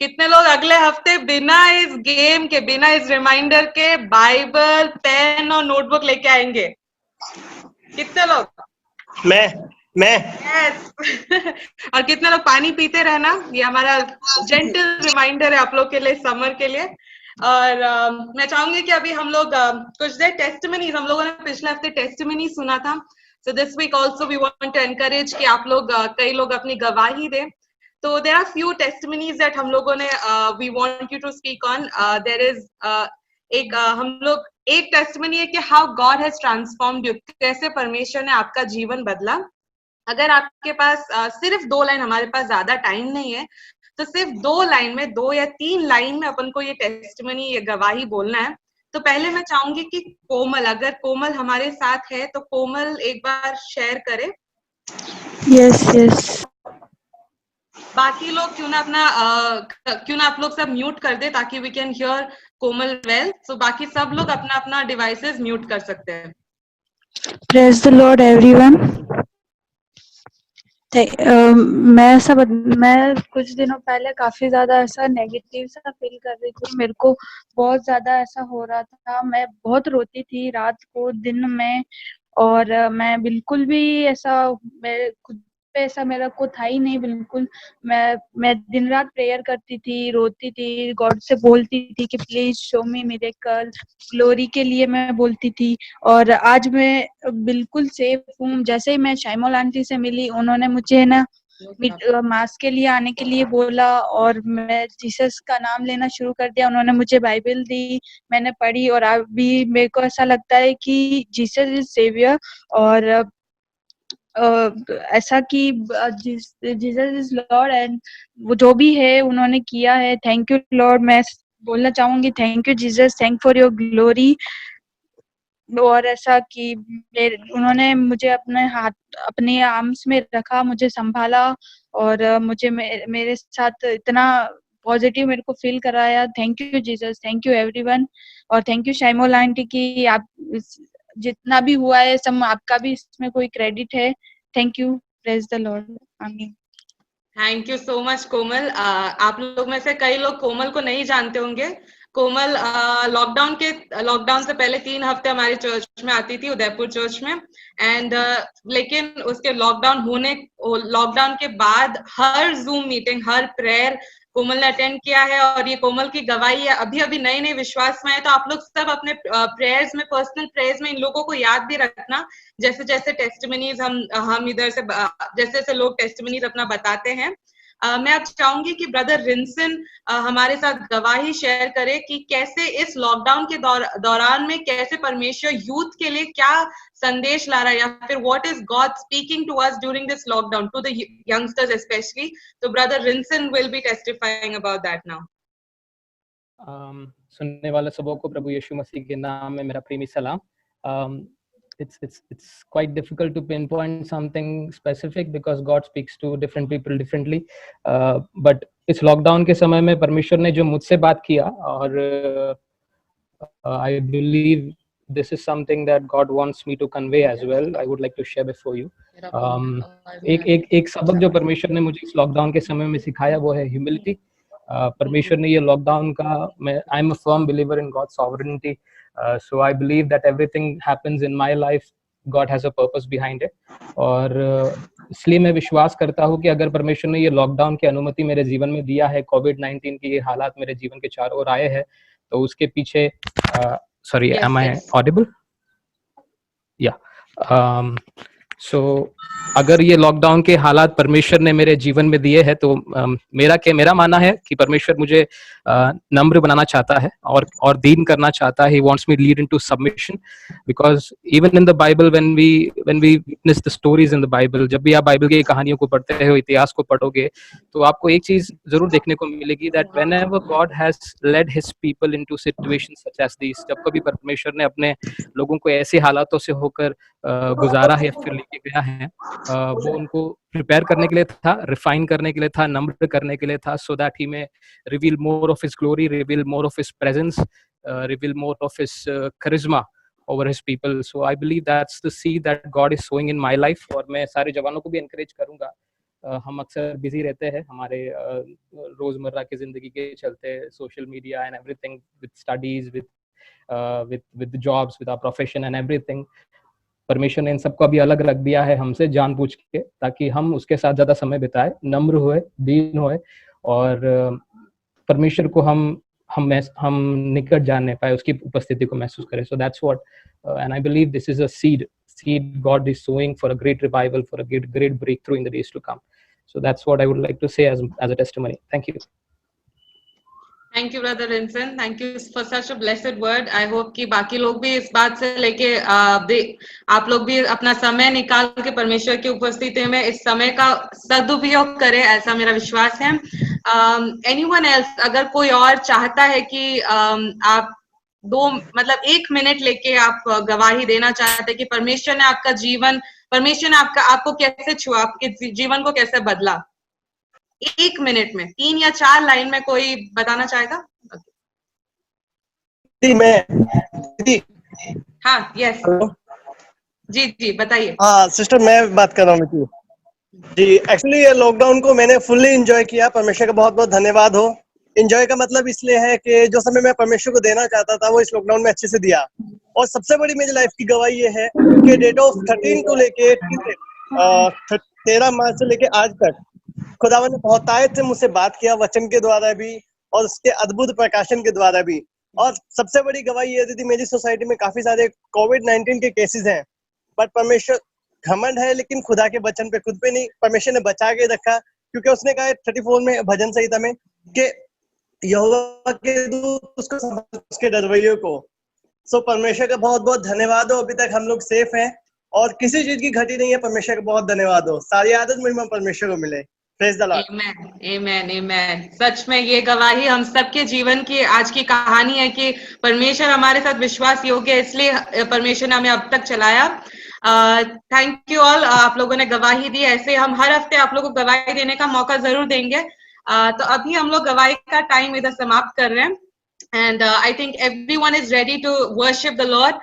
कितने लोग अगले हफ्ते बिना इस गेम के, बिना इस रिमाइंडर के बाइबल, पेन और नोटबुक लेके आएंगे? कितने लोग? मैं यस। और कितने लोग पानी पीते रहना, ये हमारा जेंटल रिमाइंडर है आप लोग के लिए, समर के लिए। और मैं चाहूंगी कि अभी हम लोग कुछ देर टेस्टिमनीज, हम लोगों ने पिछले हफ्ते टेस्टिमनी सुना था, so this week also we want to encourage कि आप लोग कई लोग अपनी गवाही दें। तो there are few testimonies that हम लोगों ने we want you to speak on. There is एक हम लोग एक टेस्टिमनी है कि how God has transformed you, कैसे परमेश्वर ने आपका जीवन बदला। अगर आपके पास सिर्फ 2 लाइन, हमारे पास ज्यादा टाइम नहीं है, तो सिर्फ 2 लाइन में, 2 या 3 लाइन में अपन को ये टेस्टिमनी, ये गवाही बोलना है। तो पहले मैं चाहूंगी कि कोमल, अगर कोमल हमारे साथ है तो कोमल एक बार शेयर करे। यस। बाकी लोग क्यों ना आप लोग सब म्यूट कर दे ताकि we can hear Komal well. So बाकी सब लोग अपना अपना डिवाइसेस म्यूट कर सकते हैं। Praise the Lord everyone. मैं कुछ दिनों पहले काफी ज्यादा ऐसा नेगेटिव सा फील कर रही थी, मेरे को बहुत ज्यादा ऐसा हो रहा था, मैं बहुत रोती थी रात को दिन में, और मैं बिल्कुल भी ऐसा मेरे खुद पे ऐसा मेरा को था ही नहीं बिल्कुल। मैं दिन रात प्रेयर करती थी, रोती थी, गॉड से बोलती थी कि please show me miracle, glory के लिए मैं बोलती थी। और आज मैं बिल्कुल सेफ हूँ। जैसे ही मैं शाइमोल आंटी से मिली, उन्होंने मुझे ना मास के लिए आने के लिए बोला, और मैं जीसस का नाम लेना शुरू कर दिया। उन्होंने मुझे बाइबल दी, मैंने पढ़ी, और अभी मेरे को ऐसा लगता है कि जीसस इज सेवियर। और ऐसा कि जीसस इज लॉर्ड, एंड वो जो भी है उन्होंने किया है, थैंक यू लॉर्ड। मैं बोलना चाहूंगी thank you Jesus, thank for your glory. और ऐसा कि उन्होंने मुझे अपने हाथ, अपने आर्म्स में रखा, मुझे संभाला, और मुझे मेरे साथ इतना पॉजिटिव मेरे को फील कराया। Thank you Jesus, thank you everyone, और थैंक यू शाइमोल आंटी की आप जितना भी हुआ है सब आपका भी इसमें कोई क्रेडिट है। Thank you, praise the Lord, आमीन। थैंक यू सो मच कोमल। आप लोग में से कई लोग कोमल को नहीं जानते होंगे। कोमल लॉकडाउन से पहले 3 हफ्ते हमारे चर्च में आती थी, उदयपुर चर्च में। एंड लेकिन उसके लॉकडाउन के बाद हर जूम मीटिंग, हर प्रेयर कोमल ने अटेंड किया है, और ये कोमल की गवाही है। अभी अभी नए नए विश्वास में है, तो आप लोग सब अपने प्रेयर्स में, पर्सनल प्रेयर्स में इन लोगों को याद भी रखना। जैसे जैसे टेस्टिमनीज हम इधर से जैसे जैसे लोग टेस्टिमनीज अपना बताते हैं। मैं अब चाहूंगी कि ब्रदर रिंसन हमारे साथ गवाही शेयर करे कि कैसे इस लॉकडाउन के दौरान में कैसे परमेश्वर यूथ के लिए क्या संदेश ला रहा है, या फिर what is God speaking to us during this lockdown, to the youngsters especially. तो brother Rinson will be testifying about that now. सुनने वाले सबों को प्रभु यीशु मसीह के नाम में मेरा प्रेमी सलाम। It's quite difficult to pinpoint something specific because God speaks to different people differently. But इस लॉकडाउन के समय में परमेश्वर ने जो मुझसे बात किया, और I believe this is something that God wants me to convey as well. I would like to share before you. एक सबक जो परमेश्वर ने मुझे इस लॉकडाउन के समय में सिखाया वो है ह्यूमिलिटी। परमेश्वर ने ये लॉकडाउन का, I am a firm believer in God sovereignty, so I believe that everything happens in my life, God has a purpose behind it. और इसलिए मैं विश्वास करता हूँ कि अगर परमेश्वर ने ये लॉकडाउन की अनुमति मेरे जीवन में दिया है, कोविड-19 के ये हालात मेरे जीवन के चारों ओर आए हैं, तो उसके पीछे sorry, am I audible? Yeah. So अगर ये लॉकडाउन के हालात परमेश्वर ने मेरे जीवन में दिए हैं, तो मेरा मानना है कि परमेश्वर मुझे नम्र बनाना चाहता है और दीन करना चाहता है। He wants me to lead into submission, because even in the Bible, when we witness the stories in the Bible, जब भी आप बाइबल की कहानियों को पढ़ते हो, इतिहास को पढ़ोगे, तो आपको एक चीज जरूर देखने को मिलेगी, that whenever God has led His people into situations such as these, जब कभी परमेश्वर ने अपने लोगों को ऐसे हालातों से होकर गुजारा है, फिर लेके गया है, वो उनको प्रिपेयर करने के लिए था, रिफाइन करने के लिए था, नम्र करने के लिए था, so that he may reveal more of his glory, reveal more of his presence, reveal more of his charisma over his people. So I believe that's the seed that God is sowing in my life. और मैं सारे जवानों को भी encourage करूंगा हम अक्सर busy रहते हैं हमारे रोजमर्रा की जिंदगी के चलते, social media and everything, with studies, with jobs, with our profession and everything. परमेश्वर ने इन सबको अभी अलग रख दिया है हमसे जानबूझ के, ताकि हम उसके साथ ज्यादा समय बिताए, नम्र हुए, दीन हुए, और परमेश्वर को हम निकट जानने पाए, उसकी उपस्थिति को महसूस करें। So that's what and I believe this is a seed God is sowing for a great revival, for a great breakthrough in the days to come. So that's what I would like to say as a testimony. Thank you. Thank you, Brother Vincent. Thank you for such a blessed word. I hope कि बाकी लोग भी इस बात से लेके आप लोग भी अपना समय निकाल के परमेश्वर की उपस्थिति में इस समय का सदुपयोग करें, ऐसा मेरा विश्वास है। Anyone else, अगर कोई और चाहता है कि आप 1 मिनट लेके आप गवाही देना चाहते हैं कि परमेश्वर ने आपका जीवन, परमेश्वर ने आपको कैसे छुआ, आपके जीवन को कैसे बदला, 1 मिनट में 3 या 4 लाइन में कोई बताना चाहेगा? हाँ, यस जी बताइए। हाँ सिस्टर, मैं बात कर रहा हूँ जी। एक्चुअली ये लॉकडाउन को मैंने फुल्ली एंजॉय किया। परमेश्वर का बहुत बहुत धन्यवाद हो। एंजॉय का मतलब इसलिए है कि जो समय मैं परमेश्वर को देना चाहता था वो इस लॉकडाउन में अच्छे से दिया। और सबसे बड़ी मेरी लाइफ की गवाही ये है कि डेट ऑफ 13 को लेके 13 मार्च से लेके आज तक खुदावन ने बहुत तायत से मुझसे बात किया, वचन के द्वारा भी और उसके अद्भुत प्रकाशन के द्वारा भी। और सबसे बड़ी गवाही ये थी, मेरी सोसाइटी में काफी सारे कोविड-19 के केसेस हैं, बट परमेश्वर घमंड है लेकिन खुदा के वचन पे खुद पे नहीं, परमेश्वर ने बचा के रखा, क्योंकि उसने कहा 34 में भजन संहिता में कि यहोवा के दूत उसको संभालते उसके डरवैयों को। सो परमेश्वर का बहुत बहुत धन्यवाद हो, अभी तक हम लोग सेफ हैं और किसी चीज की घटी नहीं है। परमेश्वर का बहुत धन्यवाद हो। सारी आदत महिमा परमेश्वर को मिले। Praise the Lord. Amen amen. सच में ये गवाही हम सबके जीवन की आज की कहानी है कि परमेश्वर हमारे साथ विश्वास योग्य है, इसलिए परमेश्वर ने हमें अब तक चलाया। थैंक यू ऑल, आप लोगों ने गवाही दी। ऐसे हम हर हफ्ते आप लोगों को गवाही देने का मौका जरूर देंगे। तो अभी हम लोग गवाही का टाइम इधर समाप्त कर रहे हैं। And I think everyone is ready to worship the Lord.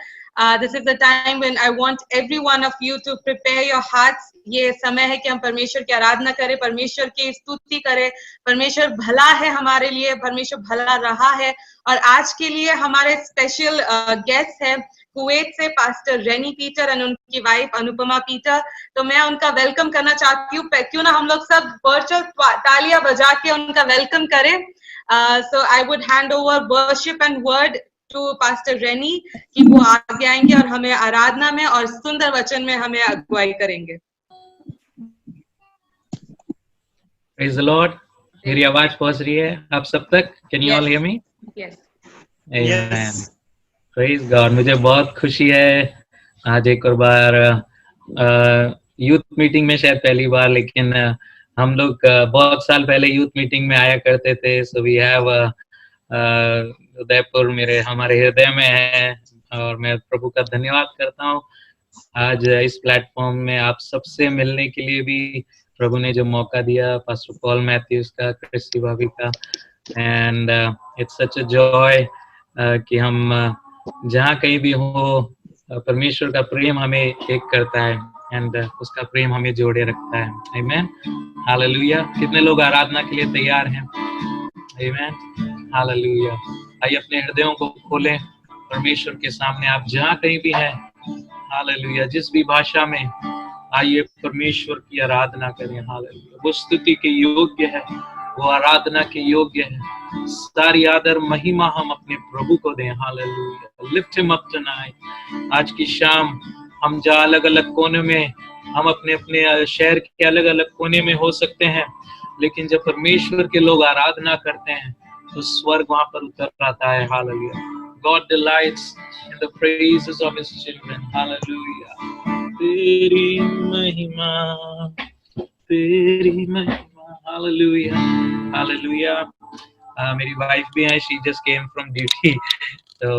This is the time when I want every one of you to prepare your hearts. ये समय है कि हम परमेश्वर की आराधना करें, परमेश्वर की स्तुति करें। परमेश्वर भला है हमारे लिए, परमेश्वर भला रहा है। और आज के लिए हमारे स्पेशल गेस्ट है कुवैत से पास्टर रेनी पीटर और उनकी वाइफ अनुपमा पीटर। तो मैं उनका वेलकम करना चाहती हूँ। क्यों ना हम लोग सब वर्चुअल तालियां बजा के उनका वेलकम करें। So I would hand over worship and word to Pastor Renny कि वो आगे आएंगे और हमें आराधना में और सुंदर वचन में हमें अगुवाई करेंगे। Praise the Lord. मेरी आवाज पहुंच रही है आप सब तक? Can you all hear me? Yes. Amen. Yes. Praise God. मुझे बहुत खुशी है आज एक और बार यूथ मीटिंग में, शायद पहली बार, लेकिन हम लोग बहुत साल पहले यूथ मीटिंग में आया करते थे। सो वी हैव उदयपुर हमारे हृदय में है और मैं प्रभु का धन्यवाद करता हूँ आज इस प्लेटफॉर्म में आप सबसे मिलने के लिए भी प्रभु ने जो मौका दिया, पास्टर पॉल मैथ्यूज का, क्रिस्टी भाभी का। And it's such a joy कि हम जहाँ कहीं भी हो परमेश्वर का प्रेम हमें एक करता है एंड उसका प्रेम हमें जोड़े रखता है। आमीन, हालेलुया। कितने लोग आराधना के लिए तैयार हैं? आमीन, हालेलुया। आइए अपने हृदयों को खोलें परमेश्वर के सामने। आप जहाँ कहीं भी हैं, हालेलुया, जिस भी भाषा में, आइए परमेश्वर की आराधना करें। हालेलुया। वो स्तुति के योग्य है, वो आराधना के योग्य है। सारी आदर महिमा हम अपने प्रभु को दें। Hallelujah. Lift him up tonight. आज की शाम हम जहाँ अलग अलग कोने में, हम अपने अपने शहर के अलग अलग कोने में हो सकते हैं, लेकिन जब परमेश्वर के लोग आराधना करते हैं तो स्वर्ग वहां पर उतर आता है। Hallelujah. God delights in the praises of his children. Hallelujah. तेरी महिमा, तेरी महिमा। Hallelujah. Hallelujah. मेरी वाइफ भी है, she just came from duty, so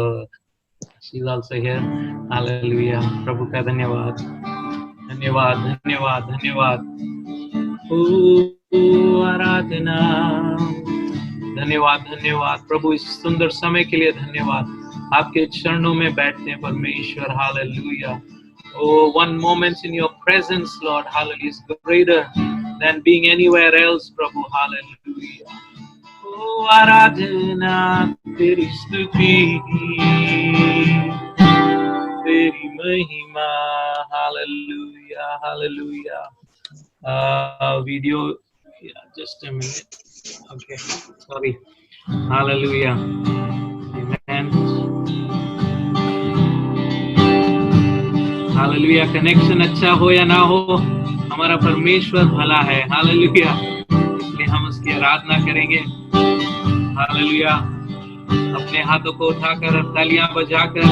she's also here. Hallelujah. प्रभु का धन्यवाद, धन्यवाद, धन्यवाद, धन्यवाद। ओ आराधना, धन्यवाद, धन्यवाद प्रभु, इस सुंदर समय के लिए धन्यवाद। आपके चरणों में बैठते हैं परमेश्वर। Hallelujah. Oh, one moment in your presence, Lord, hallelujah, is greater than being anywhere else, Prabhu. Hallelujah. Oh, आराधना तेरी स्तुति, तेरी महिमा. Hallelujah, hallelujah. Video, yeah, just a minute. Okay, sorry. Hallelujah. Amen. Hallelujah. Connection अच्छा हो या ना हो, हमारा परमेश्वर भला है. Hallelujah. इसलिए हम उसकी आराधना करेंगे. Hallelujah. अपने हाथों को उठाकर तालियां बजाकर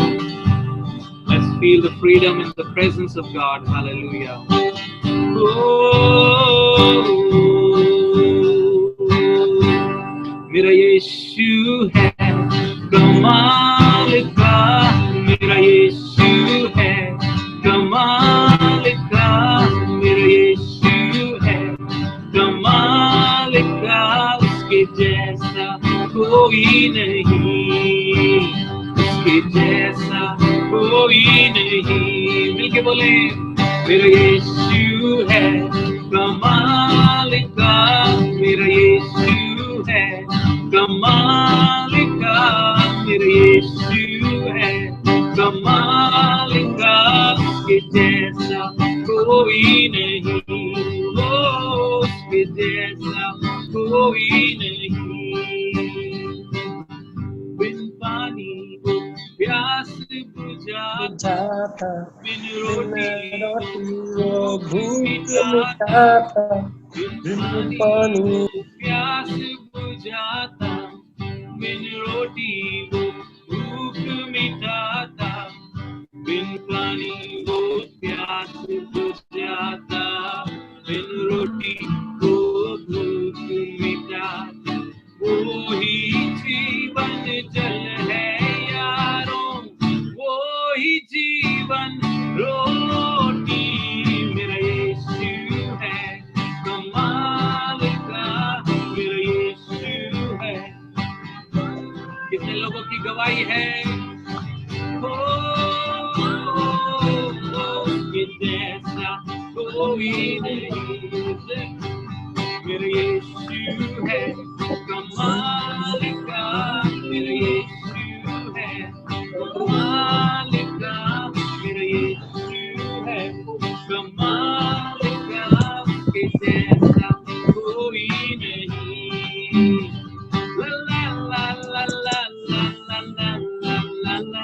let's feel the freedom in the presence of God. Hallelujah. मेरा यीशु है कमाल का, मेरा यीशु है कमाल का, मेरा यीशु है कमाल का. उसके जैसा कोई नहीं, उसके जैसा कोई नहीं. मिलके बोले, मेरा यीशु है कमाल का, मेरा यीशु है कमाल का, मेरा यीशु है कमाल का. उसके जैसा कोई नहीं, उसके जैसा कोई नहीं. बिन पानी को प्यास बुझाता, बिन रोटी वो भूख मिटाता, बिन पानी को प्यास बुझाता, बिन रोटी वो भूख मिटाता, बिन पानी वो प्यास बुझाता, बिन रोटी वो भूख मिटाता. वो ही जीवन जल है यारों, वो ही जीवन रोटी. मेरा यीशु है कमाल का, मेरा यीशु है. कितने लोगों की गवाही है? उसके जैसा कोई नहीं. मेरा यीशु है कमाल का, मेरा यीशु है कमाल का, मेरा यीशु है कमाल का. उसके जैसा कोई नहीं. ला ला ला ला ला ला ला ला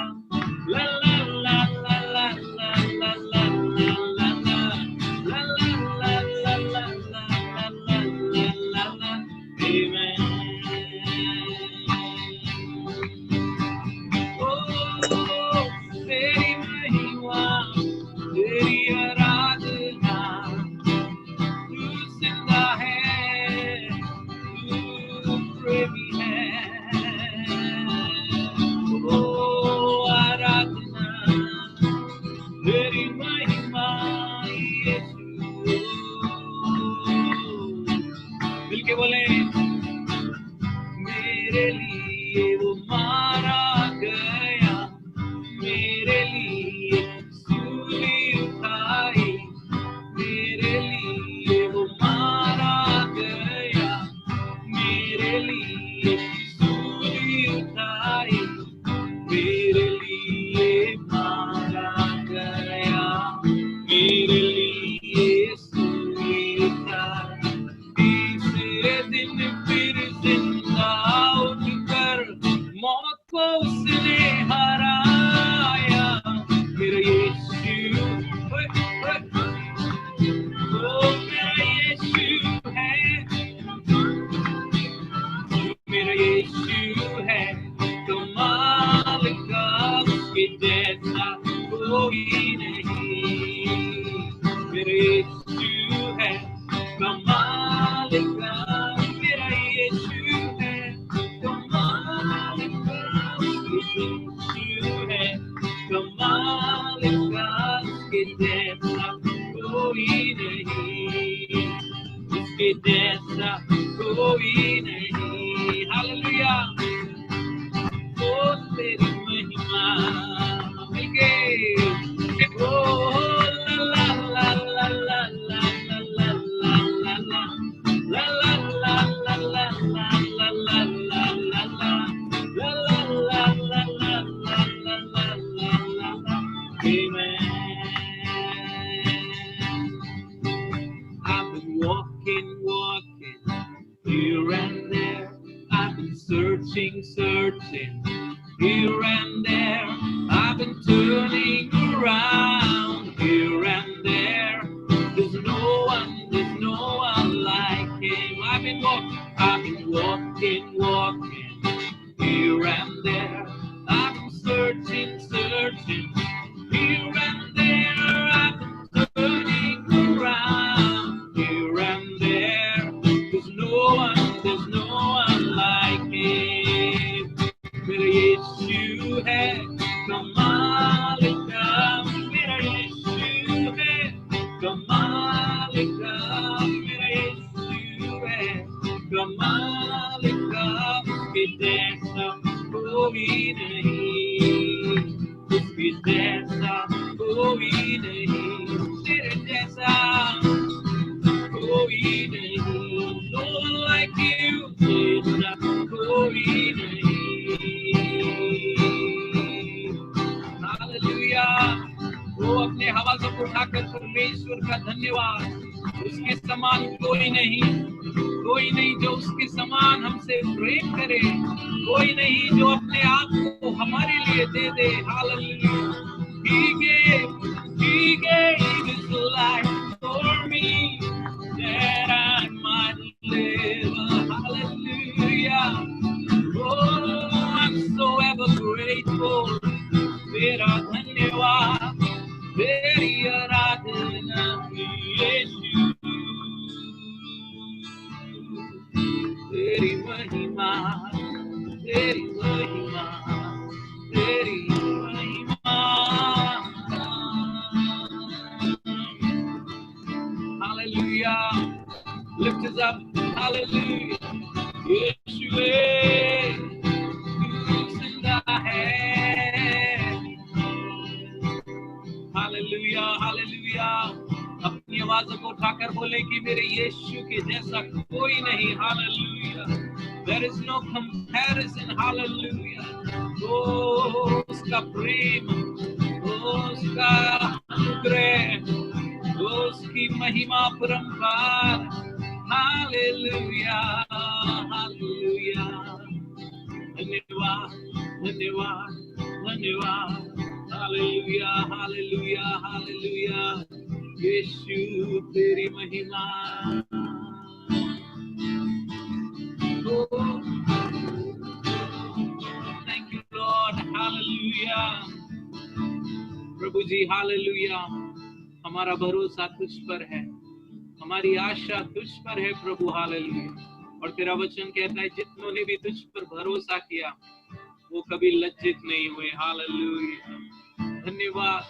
ला ला ला ला ला ला walking here and there. I've been searching here and there. I've been turning around here and there. There's no one like him. I've been walking here and there. I've been searching here and there. I've been turning around here and there. There's no one like him. मेरा यीशु है कमाल का, मेरा यीशु है कमाल का, मेरा यीशु है कमाल का, उसके जैसा कोई नहीं, उसके जैसा कोई नहीं, तेरे जैसा कोई नहीं, no like you, जैसा कोई नहीं। वो अपने हवा से उठाकर परमेश्वर का धन्यवाद। उसके समान कोई नहीं जो उसके समान हमसे प्रेम करे, कोई नहीं जो अपने आप को हमारे लिए दे दे। Hallelujah. He gave his life for me that I might live. Hallelujah. Oh, I'm so ever grateful. तेरा धन्यवाद, तेरी आराधना यीशु, तेरी महिमा, तेरी महिमा, तेरी महिमा। Hallelujah. Lift us up. Hallelujah. यीशु तू जिंदा है। Hallelujah, hallelujah. अपनी आवाज़ों को उठाकर बोले कि मेरे यीशु के जैसा कोई नहीं। Hallelujah. There is no comparison. Hallelujah. ओ उसका प्रेम, ओ उसका अनुग्रह, ओ उसकी महिमा परंपार। Hallelujah, hallelujah. धन्यवाद, धन्यवाद, धन्यवाद। Hallelujah, hallelujah, hallelujah. यीशु तेरी महिमा। Thank you Lord. हालेलुया। प्रभु जी हालेलुया। हमारा भरोसा तुझ पर है, हमारी आशा तुझ पर है प्रभु। हालेलुया। और तेरा वचन कहता है जितनों ने भी तुझ पर भरोसा किया वो कभी लज्जित नहीं हुए। हालेलुया। धन्यवाद,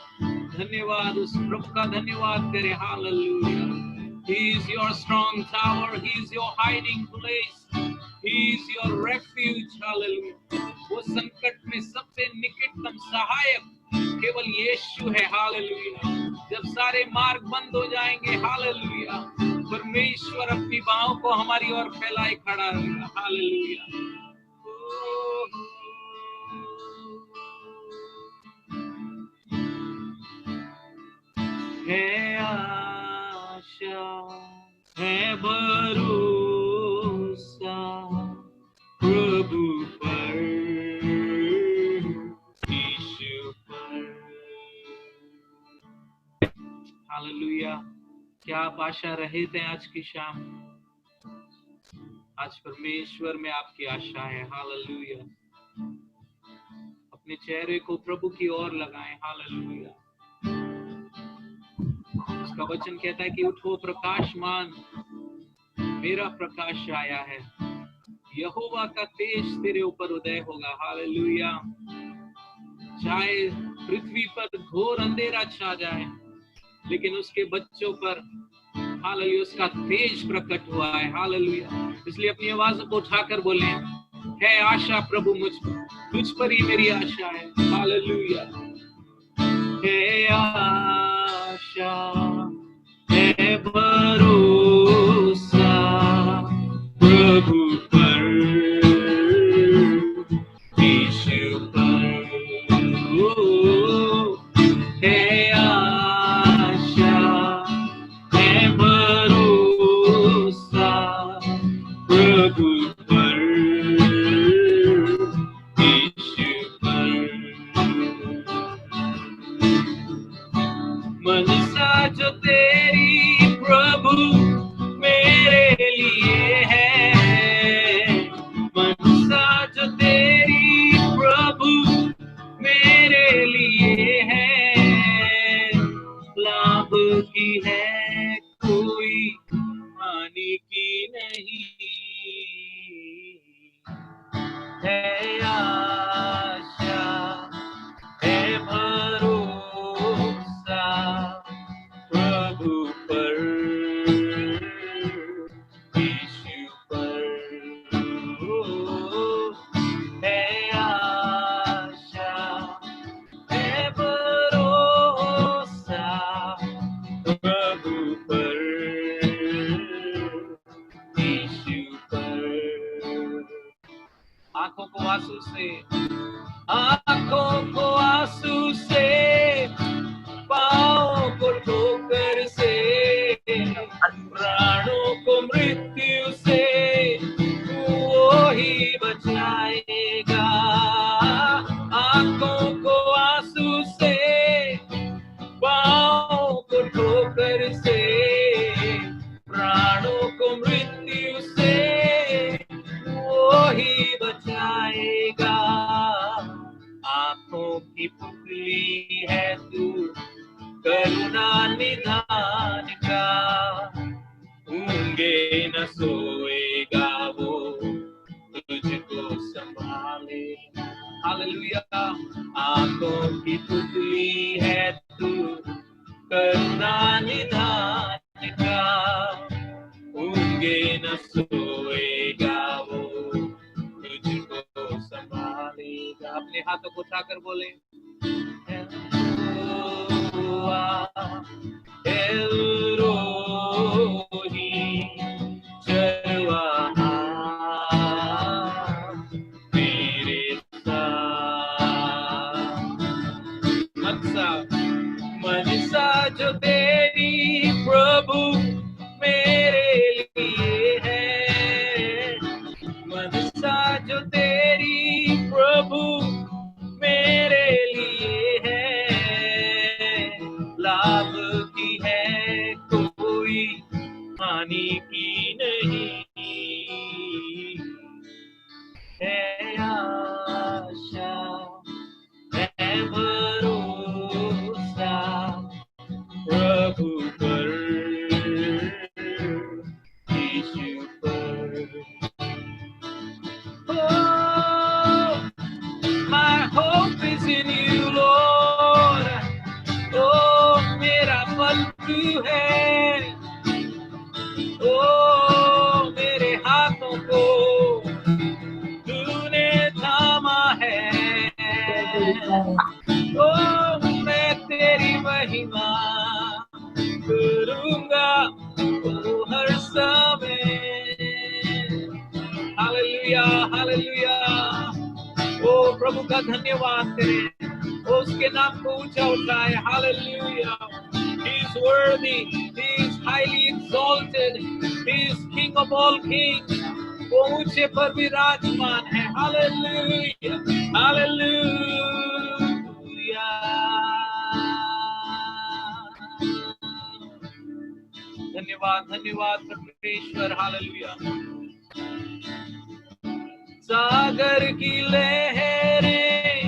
धन्यवाद। उस प्रभु का धन्यवाद करे। Hallelujah. He is your strong tower, he is your hiding place, he is your refuge। Hallelujah. वो संकट में सबसे निकटतम सहायक केवल यीशु है। हालेलुया। जब सारे मार्ग बंद हो जाएंगे, हालेलुया, परमेश्वर अपनी बाहों को हमारी ओर फैलाए खड़ा रहेगा। हालेलुया। है आशा, है भरोसा प्रभु पर, यीशु पर। हालेलुया। क्या आप आशा रहित हैं आज की शाम? आज परमेश्वर में आपकी आशा है। हालेलुया। अपने चेहरे को प्रभु की ओर लगाएं। हालेलुया। उसका वचन कहता है कि उठो प्रकाशमान, मेरा प्रकाश आया है, यहोवा का तेज तेरे ऊपर उदय होगा। हालेलुया। चाहे पृथ्वी पर घोर अंधेरा छा जाए, लेकिन उसके बच्चों पर हालेलुया उसका तेज प्रकट हुआ है। हालेलुया। इसलिए अपनी आवाज़ को उठाकर बोले, है आशा प्रभु मुझ पर, तुझ पर ही मेरी आशा है। हालेलुया। है आशा, है भरोसा प्रभु पर, यीशु पर। है आशा, है भरोसा प्रभु मेरे लिए है, मनसा जो तेरी प्रभु मेरे लिए है, लाभ की है कोई हानि की नहीं, है आशा है भरोसा प्रभु पर, यीशु पर, है आशा है भरोसा प्रभु पर, यीशु पर। आंखों को आंसू से, आंखों को आंसू से, पाँव को ठोकर से, प्राणों को मृत्यु से वो ही बचाएगा। आंखों को आंसू से, पाँव को ठोकर से, प्राणों को मृत्यु से वो ही बचाएगा। आंखों की पुतली है तू करुणा निधान का, ऊँगे न सोएगा वो तुझको संभाले। हालेलुया। आंखों की पुतली है तू करुणा निधान का, ऊँगे न सोएगा वो तुझको संभालेगा। अपने हाथों को उठाकर बोले एलोही चरवाहा मेरे साथ, मनसा जो तेरी प्रभु मेरे लिए है, मनसा जो तेरी प्रभु मेरे लिए है, लाभ की है कोई हानि की नहीं, है आशा है भरोसा प्रभु पर, यीशु पर। Oh, my hope is in you, Lord. Oh, मेरा बल तू है। Oh, मेरे हाथों को तूने थामा है। Oh, मैं तेरी महिमा करूंगा हर समय। Hallelujah, hallelujah. ओ प्रभु का धन्यवाद करें, उसके नाम को ऊंचा उठाए। Hallelujah. He is worthy, he is highly exalted, he is king of all kings. वो ऊंचे पर विराजमान है। Hallelujah, hallelujah. धन्यवाद, धन्यवाद परमेश्वर। हालेलुया। सागर की लहरें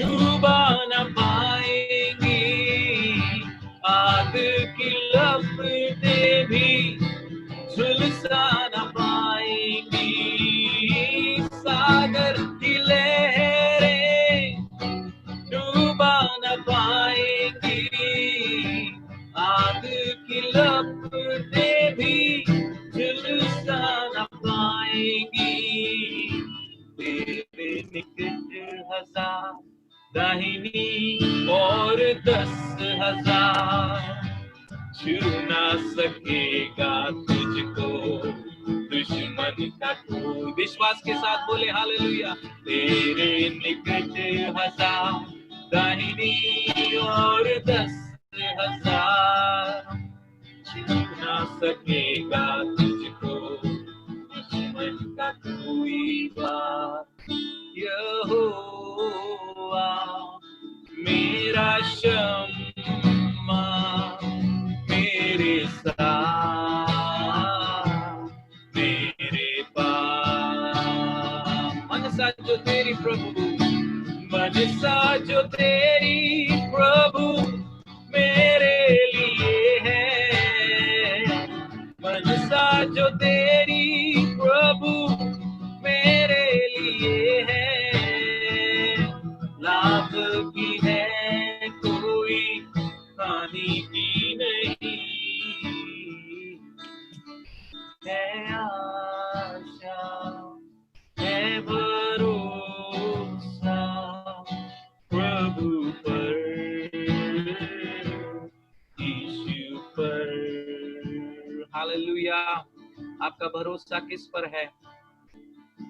डूबा न पाएंगी, आग की लपटें भी झुलसा न पाएंगी। सागर की लहरें डूबा न पाएंगी, आग की लपटें भी झुलसा न पाएंगी। तेरे निकट 1000 दाहिनी और 10,000 छू ना सकेगा तुझको दुश्मन का कोई। विश्वास के साथ बोले हालेलुया। तेरे निकट 1000 दाहिनी और 10,000 छू ना सकेगा तुझको दुश्मन का कोई बात। यहोवा मेरा शम्मा मेरे मनसा मेरे पास। मनसा जो तेरी प्रभु, मनसा जो तेरी प्रभु मेरे लिए है, मनसा जो तेरी प्रभु मेरे लिए है, लाभ की है कोई हानि की नहीं, है आशा है भरोसा प्रभु पर, यीशु पर। हालेलुया। आपका भरोसा किस पर है?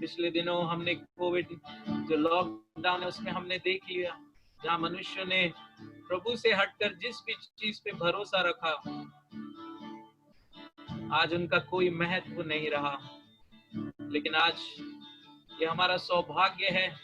पिछले दिनों हमने कोविड जो लॉकडाउन है उसमें हमने देख लिया जहाँ मनुष्य ने प्रभु से हटकर जिस भी चीज पे भरोसा रखा, आज उनका कोई महत्व नहीं रहा। लेकिन आज ये हमारा सौभाग्य है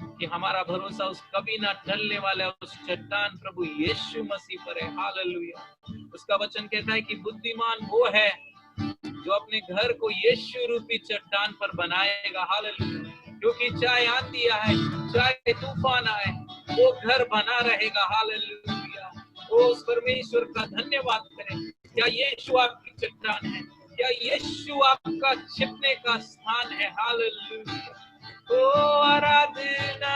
कि हमारा भरोसा उस कभी ना टलने वाले उस चट्टान प्रभु यीशु मसीह पर है। हालेलुया। उसका वचन कहता है कि बुद्धिमान वो है जो अपने घर को यीशु रूपी चट्टान पर बनाएगा। हालेलुया। क्योंकि चाहे आंधी आए, चाहे तूफान आए, वो घर बना रहेगा। हालेलुया। वो उस परमेश्वर का धन्यवाद करें। क्या यीशु आपकी चट्टान है? क्या यीशु आपका छिपने का स्थान है? हालेलुया। ओ आराधना,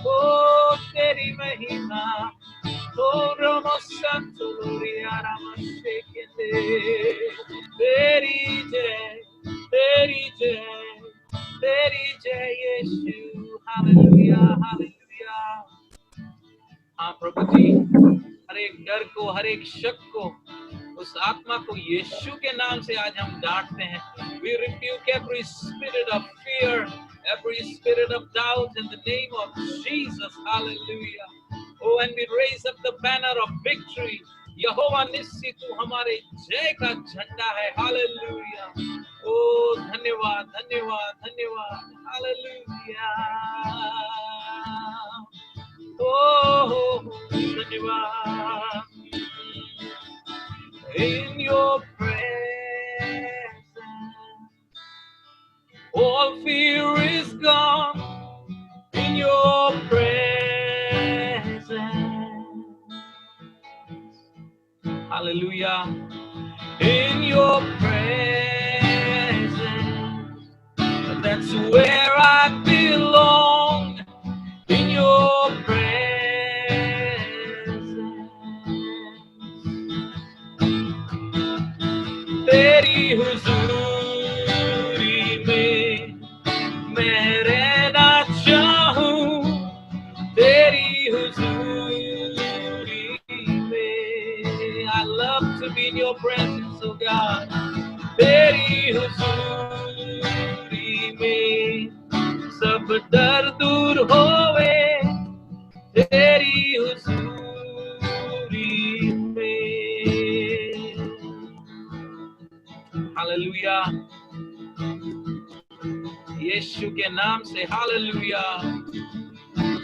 ओ तेरी महिमा, ओ रमो संतो लोरिया रामशे केते, तेरी जय, तेरी जय, तेरी जय यीशु। Hallelujah, hallelujah. हाँ प्रभु जी, हर एक डर को, हर एक शक को, उस आत्मा को यीशु के नाम से आज हम डांटते हैं। We rebuke every spirit of fear, every spirit of doubt in the name of Jesus. Hallelujah. Oh, and we raise up the banner of victory. यहोवा निस्सी तू हमारे जय का झंडा है। हालेलुया। ओ धन्यवाद, धन्यवाद, धन्यवाद। हालेलुया। ओ धन्यवाद। In your presence, all fear is gone. In your presence, hallelujah. In your presence, that's where I belong. In your presence, तेरी हुजूरी में मैं रहना चाहूं, तेरी हुजूरी में। I love to be in your presence, oh God. तेरी हुजूरी में सब डर दूर होवे, तेरी हुजूरी में। हालेलुया। यीशु के नाम से हालेलुया।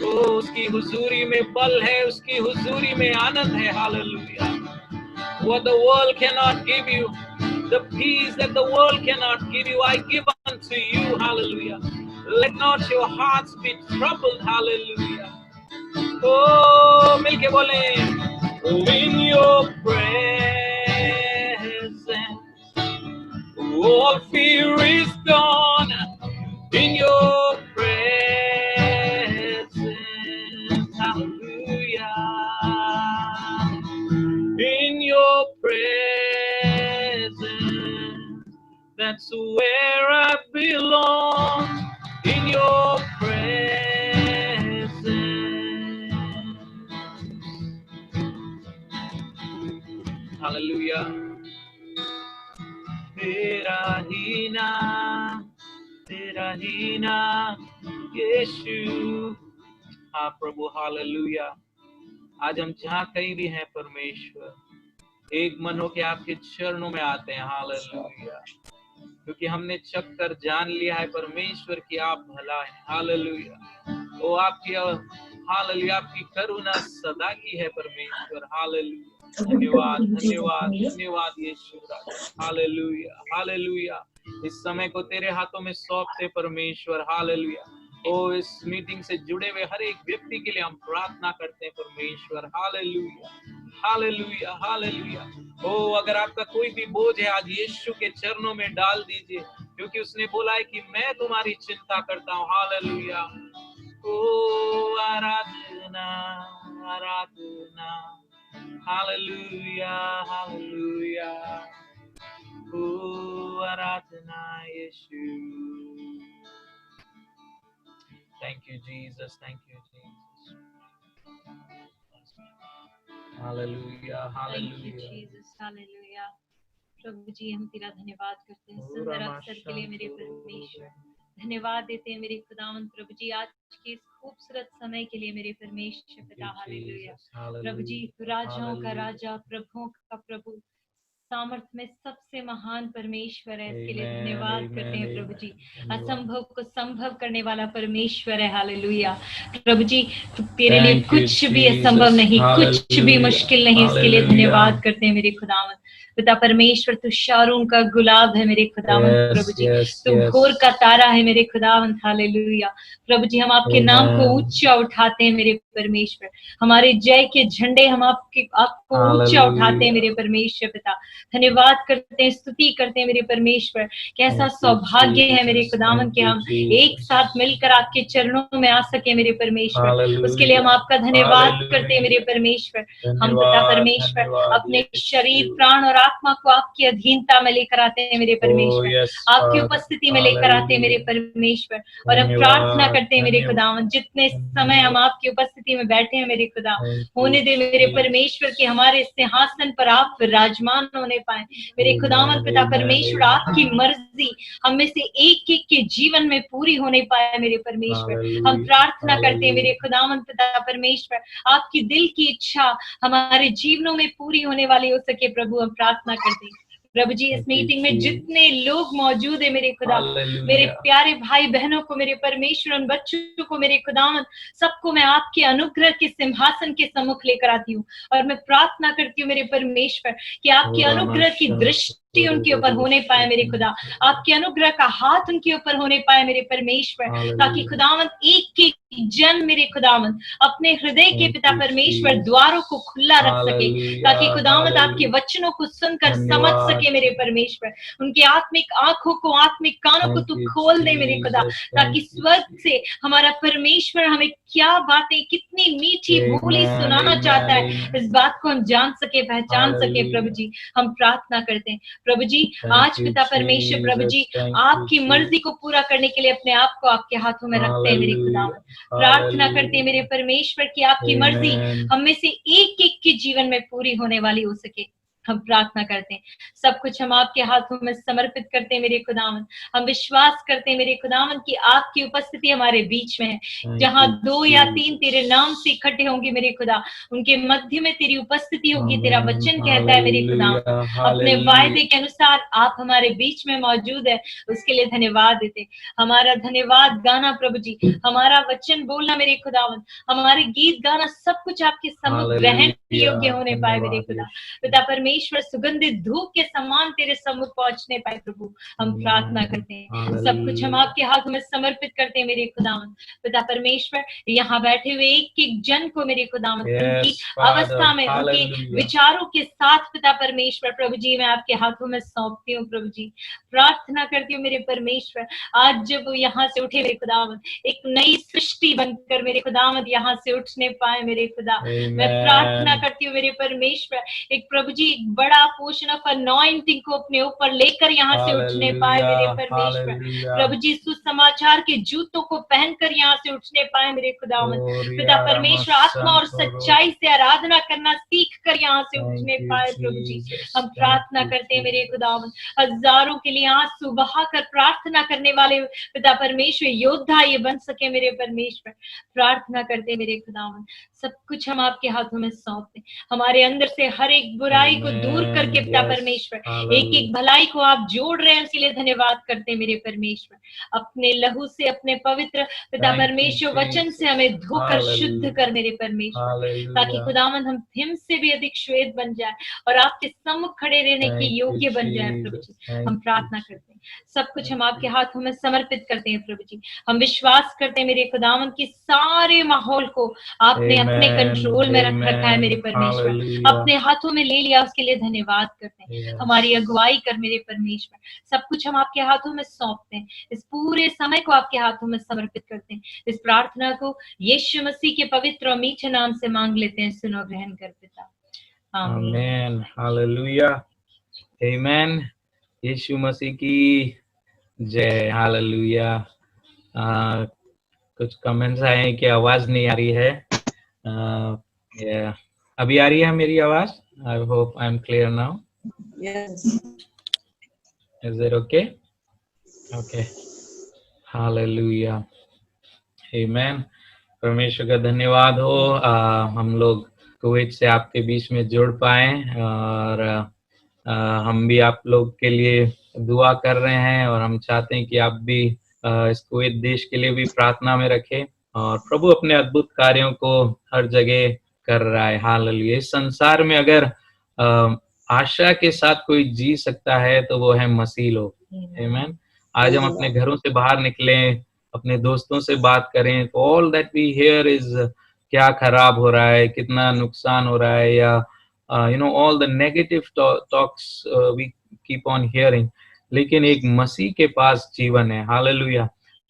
ओ उसकी हुजूरी में बल है, उसकी हुजूरी में आनंद है। Hallelujah. What the world cannot give you, the peace that the world cannot give you, I give unto you. Hallelujah. Let not your hearts be troubled. Hallelujah. Oh, मिलके बोले, in your presence, all fear is gone. In your presence, hallelujah. In your presence, that's where I belong. In your presence, hallelujah. तेरा ही नाम यीशु। हाँ प्रभु, hallelujah. आज हम जहाँ कहीं भी हैं परमेश्वर, एक मन हो के आपके चरणों में आते हैं। हालेलुया। क्योंकि हमने चख कर जान लिया है परमेश्वर की आप भला है। हालेलुया। वो आपकी हालेलुया, आपकी करुणा सदा की है परमेश्वर। हालेलुया। धन्यवाद धन्यवाद धन्यवाद यीशु राजा। Hallelujah hallelujah. इस समय को तेरे हाथों में सौंपते परमेश्वर। हालेलुया। ओ इस मीटिंग से जुड़े हुए हर एक व्यक्ति के लिए हम प्रार्थना करते हैं परमेश्वर। Hallelujah hallelujah hallelujah. ओ अगर आपका कोई भी बोझ है आज यीशु के चरणों में डाल दीजिए, क्योंकि उसने बोला है कि मैं तुम्हारी चिंता करता हूँ। हालेलुया। ओ आराधना आराधना। Hallelujah hallelujah. ओ आराधना यीशु। Thank you Jesus, thank you Jesus. Hallelujah, hallelujah. Thank you Jesus, hallelujah. प्रभु जी हम तेरा धन्यवाद करते हैं सुंदर अवसर के लिए मेरे परमेश्वर। धन्यवाद देते हैं मेरे खुदावंद प्रभु जी आज के इस खूबसूरत समय के लिए मेरे परमेश्वर पिता। हालेलुया। प्रभु जी राजाओं का राजा, प्रभुओं का प्रभु, सामर्थ में सबसे महान परमेश्वर है, इसके लिए धन्यवाद करते हैं प्रभु जी। असंभव को संभव करने वाला परमेश्वर है। हालेलुया। प्रभु जी तेरे लिए कुछ भी असंभव नहीं, कुछ भी मुश्किल नहीं, इसके लिए धन्यवाद करते हैं मेरे खुदावंद पिता परमेश्वर। तू शारून का गुलाब है मेरे खुदावंद प्रभु जी। तू भोर का तारा है मेरे खुदावंद। हालेलुया। प्रभु जी हम आपके नाम को ऊंचा उठाते हैं मेरे परमेश्वर। हमारे जय के झंडे हम आपको ऊंचा उठाते हैं मेरे परमेश्वर पिता। धन्यवाद करते हैं, स्तुति करते हैं मेरे परमेश्वर। कैसा सौभाग्य है मेरे खुदावंद के हम एक साथ मिलकर आपके चरणों में आ सके मेरे परमेश्वर। उसके लिए हम आपका धन्यवाद करते हैं मेरे परमेश्वर। हम पिता परमेश्वर अपने शरीर प्राण और आत्मा को आपकी अधीनता में लेकर आते हैं मेरे परमेश्वर। आपकी उपस्थिति में लेकर आते हैं मेरे परमेश्वर। और हम प्रार्थना करते हैं मेरे खुदावंद जितने समय हम आपकी उपस्थिति में बैठे हैं मेरे खुदा, होने दे मेरे परमेश्वर कि हमारे सिंहासन पर आप विराजमान होने पाए मेरे खुदावंद पिता परमेश्वर। आपकी मर्जी हम में से एक एक के जीवन में पूरी होने पाए मेरे परमेश्वर। हम प्रार्थना करते हैं मेरे खुदावंद पिता परमेश्वर, आपकी दिल की इच्छा हमारे जीवनों में पूरी होने वाली हो सके प्रभु। हम प्रार्थना करते हैं प्रभु जी इस मीटिंग में जितने लोग मौजूद है मेरे खुदा, मेरे प्यारे भाई बहनों को मेरे परमेश्वर, उन बच्चों को मेरे खुदावंद सबको मैं आपके अनुग्रह के सिंहासन के सम्मुख लेकर आती हूँ। और मैं प्रार्थना करती हूँ मेरे परमेश्वर कि आपके अनुग्रह की दृष्टि उनके ऊपर होने पाए मेरे खुदा, आपके अनुग्रह का हाथ उनके ऊपर होने पाए मेरे परमेश्वर, ताकि खुदावंद एक एक जन मेरे खुदावंद अपने हृदय के पिता परमेश्वर द्वारों को खुला रख सके, ताकि खुदावंद आपके वचनों को सुनकर समझ सके मेरे परमेश्वर। उनके आत्मिक आंखों को, आत्मिक कानों को तू खोल दे मेरे खुदा, ताकि स्वर्ग से हमारा परमेश्वर हमें क्या बातें, कितनी मीठी बोली सुनाना चाहता है, इस बात को हम जान सके, पहचान सके प्रभु जी। हम प्रार्थना करते हैं प्रभु जी आज पिता परमेश्वर प्रभु जी आपकी मर्जी को पूरा करने के लिए अपने आप को आपके हाथों में रखते हैं मेरे खुदा। प्रार्थना करते हैं मेरे परमेश्वर कि आपकी मर्जी हम में से एक एक के जीवन में पूरी होने वाली हो सके। हम प्रार्थना करते हैं, सब कुछ हम आपके हाथों में समर्पित करते हैं मेरे खुदावन। हम विश्वास करते हैं मेरे खुदावन कि आपकी उपस्थिति हमारे बीच में है। जहां 2 या 3 तेरे नाम से इकट्ठे होंगे मेरे खुदा, उनके मध्य में तेरी उपस्थिति होगी। तेरा वचन कहता है मेरे खुदावन, अपने वायदे के अनुसार आप हमारे बीच में मौजूद है, उसके लिए धन्यवाद देते। हमारा धन्यवाद गाना प्रभु जी, हमारा वचन बोलना मेरे खुदावन, हमारे गीत गाना, सब कुछ आपके सम्मुख ग्रहण योग्य होने पाए मेरे खुदा। पिता परमेश्वर सुगंधित धूप के समान तेरे सम्मुख पहुंचने पाए प्रभु। हम प्रार्थना करते हैं, सब कुछ हम आपके हाथ में समर्पित करते हैं मेरे खुदावन। पिता परमेश्वर यहाँ बैठे हुए एक एक जन को मेरे खुदावन उनकी अवस्था में, उनके विचारों के साथ पिता परमेश्वर प्रभु जी मैं आपके हाथों में सौंपती हूँ प्रभु जी। प्रार्थना करती हूँ मेरे परमेश्वर, आज जब वो यहाँ से उठे मेरे खुदावन, एक नई सृष्टि बनकर मेरे खुदावन यहाँ से उठने पाए मेरे खुदा। मैं प्रार्थना करती हूँ मेरे परमेश्वर, एक प्रभु जी एक बड़ा पोर्शन ऑफ अनॉइंटिंग को अपने ऊपर लेकर यहाँ से उठने पाए मेरे परमेश्वर। प्रभु जी सुसमाचार के जूतों को पहनकर यहाँ से उठने पाए मेरे खुदावन। पिता परमेश्वर आत्मा और सच्चाई से आराधना करना सीख कर यहाँ से उठने पाए प्रभु जी। हम प्रार्थना करते हैं मेरे खुदावन, हजारों के लिए आंसू बहाकर प्रार्थना करने वाले पिता परमेश्वर योद्धा ये बन सके मेरे परमेश्वर। प्रार्थना करते मेरे खुदावन, सब कुछ हम आपके हाथों में सौंपते हैं। हमारे अंदर से हर एक बुराई को दूर करके पिता परमेश्वर एक एक भलाई को आप जोड़ रहे हैं, उसके लिए धन्यवाद करते हैं मेरे परमेश्वर। अपने लहू से, अपने पवित्र पिता परमेश्वर वचन से हमें धोकर शुद्ध कर मेरे परमेश्वर, ताकि खुदावंद हम हिम से भी अधिक श्वेत बन जाए और आपके सम्मुख खड़े रहने के योग्य बन जाए प्रभु जी। हम प्रार्थना करते हैं, सब कुछ हम आपके हाथों में समर्पित करते हैं प्रभु जी। हम विश्वास करते हैं मेरे खुदावंद की सारे माहौल को आपने अपने कंट्रोल में रखा है मेरे परमेश्वर, अपने हाथों में ले लिया, उसके लिए धन्यवाद करते हैं। हमारी अगुवाई कर मेरे परमेश्वर, सब कुछ हम आपके हाथों में सौंपते हैं, इस पूरे समय को आपके हाथों में समर्पित करते हैं। इस प्रार्थना को यीशु मसीह के पवित्र और मीठे नाम से मांग लेते हैं, सुनो ग्रहण कर पिता। आमीन, हालेलुया, आमीन। यीशु मसीह की जय, हालेलुया। कुछ कमेंट्स आए हैं कि आवाज नहीं आ रही है। अभी आ रही है मेरी आवाज? I hope I am clear now. Yes. Is it okay? Okay. Hallelujah. Amen. परमेश्वर का धन्यवाद हो। हम लोग कुवैत से आपके बीच में जुड़ पाए और हम भी आप लोग के लिए दुआ कर रहे हैं और हम चाहते हैं कि आप भी इस कुवैत देश के लिए भी प्रार्थना में रखें और प्रभु अपने अद्भुत कार्यों को हर जगह कर रहा है। हालेलुया। इस संसार में अगर आशा के साथ कोई जी सकता है तो वो है मसीह लोग। आमीन। आज हम अपने घरों से बाहर निकलें, अपने दोस्तों से बात करें, all that we hear is क्या खराब हो रहा है, कितना नुकसान हो रहा है, या all the negative talks we keep on hearing, लेकिन एक मसीह के पास जीवन है। हालेलुया।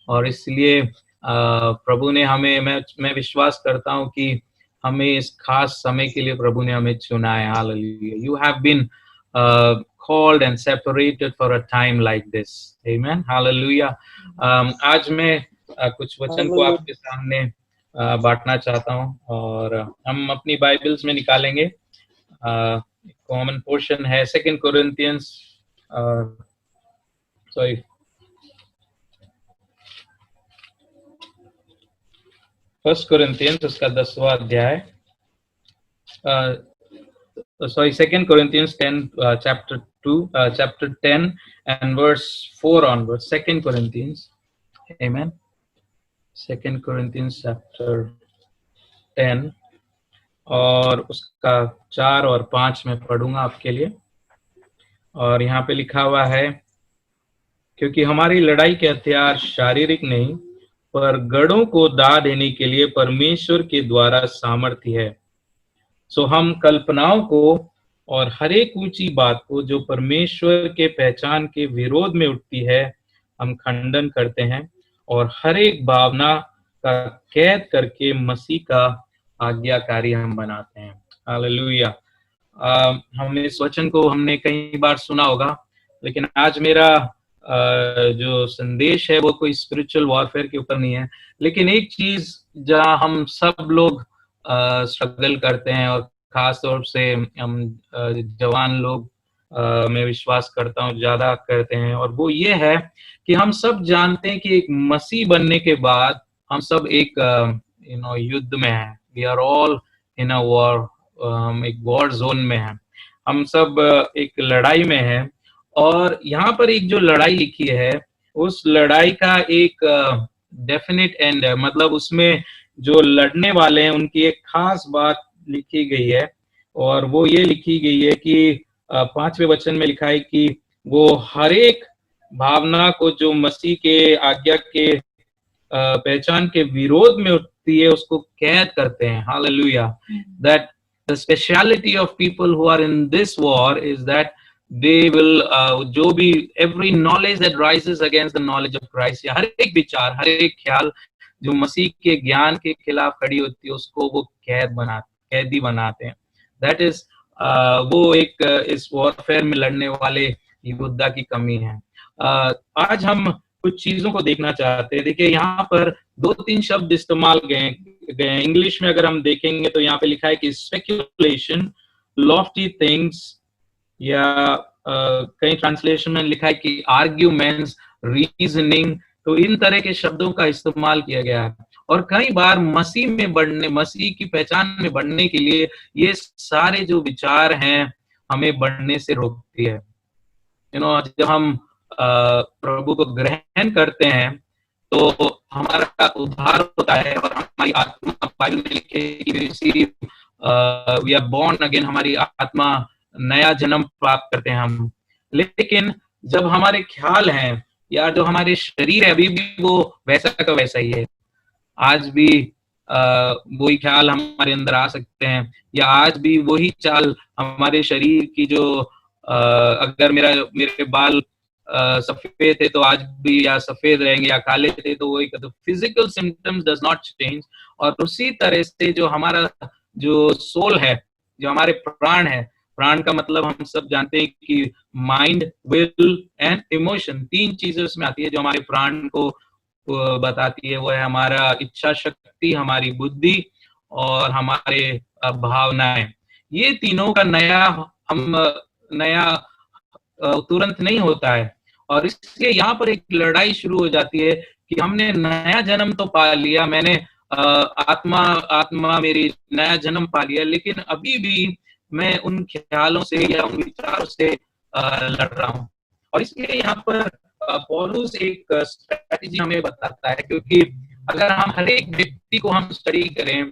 और इसलिए प्रभु ने हमें, मैं विश्वास करता हूँ कि हमें इस खास समय के लिए प्रभु ने हमें चुना है। Hallelujah. You have been called and separated for a time like this. Amen. Hallelujah. आज मैं कुछ वचन को आपके सामने बांटना चाहता हूँ और हम अपनी बाइबल्स में निकालेंगे। कॉमन पोर्शन है 2 Corinthians, सॉरी 1 Corinthians उसका 10वां अध्याय, sorry 2 Corinthians 10 chapter 10 and verse 4 onwards. 2 Corinthians, amen. 2 Corinthians chapter 10 और उसका 4 और 5 में पढ़ूंगा आपके लिए। और यहाँ पे लिखा हुआ है, क्योंकि हमारी लड़ाई के हथियार शारीरिक नहीं पर गढ़ों को दा देने के लिए परमेश्वर के द्वारा सामर्थ्य है। सो हम कल्पनाओं को और हर एक ऊंची बात को जो परमेश्वर के पहचान के विरोध में उठती है हम खंडन करते हैं और हर एक भावना का कैद करके मसीह का आज्ञाकारी हम बनाते हैं। हालेलुया। हमने इस वचन को हमने कई बार सुना होगा, लेकिन आज मेरा जो संदेश है वो कोई स्पिरिचुअल वॉरफेयर के ऊपर नहीं है, लेकिन एक चीज जहाँ हम सब लोग स्ट्रगल करते हैं और खास तौर से हम जवान लोग मैं विश्वास करता हूँ ज्यादा करते हैं, और वो ये है कि हम सब जानते हैं कि एक मसीह बनने के बाद हम सब एक युद्ध में हैं। We are all in a war, हम एक वॉर जोन में हैं, हम सब एक लड़ाई में हैं। और यहाँ पर एक जो लड़ाई लिखी है उस लड़ाई का एक डेफिनेट एंड है, मतलब उसमें जो लड़ने वाले हैं उनकी एक खास बात लिखी गई है, और वो ये लिखी गई है कि 5वें वचन में लिखा है कि वो हर एक भावना को जो मसीह के आज्ञा के पहचान के विरोध में उठती है उसको कैद करते हैं। Hallelujah. That the speciality of people who are in this war is that they will जो भी every knowledge that rises against the knowledge of Christ, या हर एक विचार, हर एक ख्याल जो मसीह के ज्ञान के खिलाफ खड़ी होती है उसको वो कैदी बनाते हैं। That is वो एक इस वॉरफेयर में लड़ने वाले योद्धा की कमी है। आज हम कुछ चीजों को देखना चाहते हैं। देखिए यहाँ पर 2-3 शब्द इस्तेमाल गए। इंग्लिश में अगर हम देखेंगे तो यहाँ पे लिखा है कि स्पेक्युलेशन, लॉफ्टी थिंग्स, या कई ट्रांसलेशन में लिखा है कि आर्ग्यूमेंट्स, रीजनिंग, तो इन तरह के शब्दों का इस्तेमाल किया गया है। और कई बार मसीह में बढ़ने, मसीह की पहचान में बढ़ने के लिए ये सारे जो विचार हैं हमें बढ़ने से रोकती है। जब हम प्रभु को ग्रहण करते हैं तो हमारा उद्धार होता है और हमारी आत्मा, बाइबल में लिखे कि वी आर बोर्न अगेन, हमारी आत्मा नया जन्म प्राप्त करते हैं हम। लेकिन जब हमारे ख्याल हैं या जो हमारे शरीर है अभी भी वो वैसा का वैसा ही है। आज भी वही ख्याल हमारे अंदर आ सकते हैं, या आज भी वही चाल हमारे शरीर की, जो अगर मेरे बाल सफेद थे तो आज भी या सफेद रहेंगे, या काले थे तो वही। तो physical symptoms does not change. और उसी तरह से जो हमारा जो सोल है, जो हमारे प्राण है, प्राण का मतलब हम सब जानते हैं कि माइंड, विल एंड इमोशन, 3 चीजें उसमें आती है जो हमारे प्राण को बताती है। वो है हमारा इच्छा शक्ति, हमारी बुद्धि और हमारे भावनाएं। ये तीनों का नया तुरंत नहीं होता है, और इसलिए यहाँ पर एक लड़ाई शुरू हो जाती है कि हमने नया जन्म तो पा लिया, मैंने आत्मा मेरी नया जन्म पा लिया, लेकिन अभी भी मैं उन ख्यालों से या उन विचारों से लड़ रहा हूँ। और इसलिए यहाँ पर पौलुस एक स्ट्रेटजी हमें बताता है, क्योंकि अगर हम हर एक व्यक्ति को हम स्टडी करें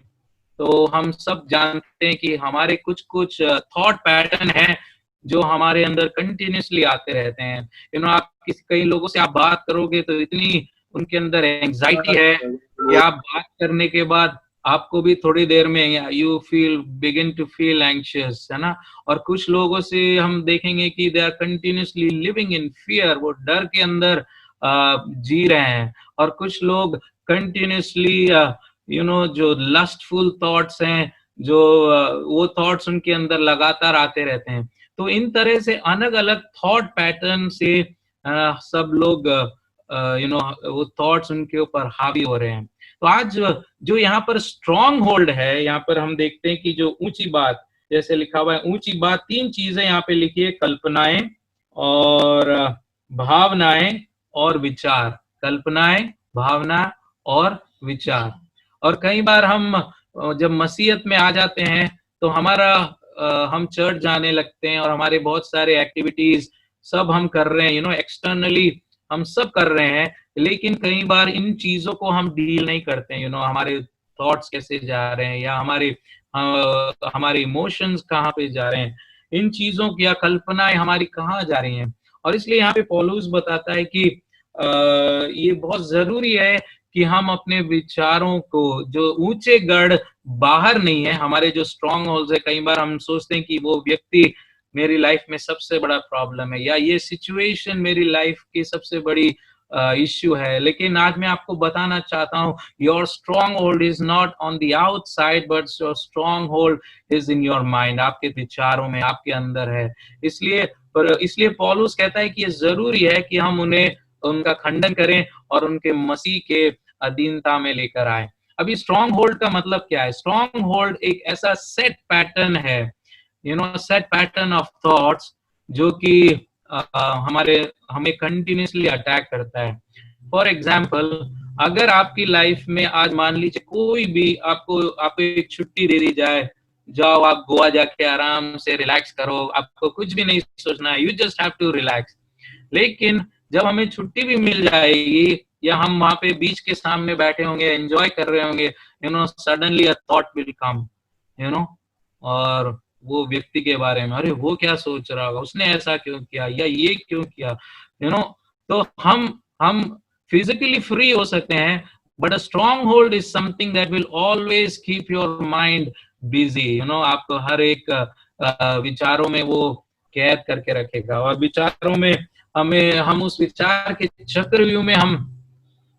तो हम सब जानते हैं कि हमारे कुछ थॉट पैटर्न हैं जो हमारे अंदर कंटिन्यूसली आते रहते हैं। आप कई लोगों से आप बात करोगे तो इतनी उनके अंदर एंजाइटी है कि आप बात करने के बाद आपको भी थोड़ी देर में you begin to feel anxious, है ना। और कुछ लोगों से हम देखेंगे कि they are continuously living in fear, वो डर के अंदर जी रहे हैं। और कुछ लोग कंटिन्यूसली जो लस्टफुल थॉट्स हैं, जो वो थॉट्स उनके अंदर लगातार आते रहते हैं। तो इन तरह से अलग अलग थॉट पैटर्न से सब लोग वो थॉट्स उनके ऊपर हावी हो रहे हैं। तो आज जो यहाँ पर स्ट्रॉन्ग होल्ड है, यहाँ पर हम देखते हैं कि जो ऊंची बात, जैसे लिखा हुआ है ऊंची बात, 3 चीजें यहाँ पे लिखी है, कल्पनाएं और भावनाएं और विचार। कल्पनाएं, भावना और विचार। और कई बार हम जब मसीहत में आ जाते हैं तो हम चर्च जाने लगते हैं और हमारे बहुत सारे एक्टिविटीज सब हम कर रहे हैं, एक्सटर्नली हम सब कर रहे हैं, लेकिन कई बार इन चीजों को हम डील नहीं करते हैं। हमारे थॉट्स कैसे जा रहे हैं, या हमारे इमोशंस कहाँ पे जा रहे हैं, इन चीजों की या कल्पनाएं हमारी कहाँ जा रही हैं। और इसलिए यहाँ पे पौलुस बताता है कि ये बहुत जरूरी है कि हम अपने विचारों को, जो ऊंचे गढ़ बाहर नहीं है, हमारे जो स्ट्रॉन्ग होल्ड्स है, कई बार हम सोचते हैं कि वो व्यक्ति मेरी लाइफ में सबसे बड़ा प्रॉब्लम है, या ये सिचुएशन मेरी लाइफ की सबसे बड़ी इश्यू है। लेकिन आज मैं आपको बताना चाहता हूँ, your strong hold is not on the outside, but your strong hold is in your mind, आपके विचारों में, आपके अंदर है। इसलिए पौलुस कहता है कि ये जरूरी है कि हम उनका खंडन करें और उनके मसीह के अधीनता में लेकर आए। अभी स्ट्रॉन्ग होल्ड का मतलब क्या है? स्ट्रॉन्ग होल्ड एक ऐसा सेट पैटर्न है, सेट पैटर्न ऑफ थॉट्स, जो कि हमें कंटिन्यूसली अटैक करता है। फॉर एग्जाम्पल, अगर आपकी लाइफ में आज मान लीजिए कोई भी आपको एक छुट्टी दे दी जाए, जाओ आप गोवा जाके आराम से रिलैक्स करो, आपको कुछ भी नहीं सोचना है, you just have to relax. लेकिन जब हमें छुट्टी भी मिल जाएगी या हम वहां पे बीच के सामने बैठे होंगे, एंजॉय कर रहे होंगे, suddenly a thought will come, और वो व्यक्ति के बारे में, अरे वो क्या सोच रहा होगा, उसने ऐसा क्यों किया, या ये क्यों किया, तो हम फिजिकली फ्री हो सकते हैं, but a strong hold is something that will always keep your mind busy. आपको हर एक विचारों में वो कैद करके रखेगा, और विचारों में हम उस विचार के चक्रव्यूह में हम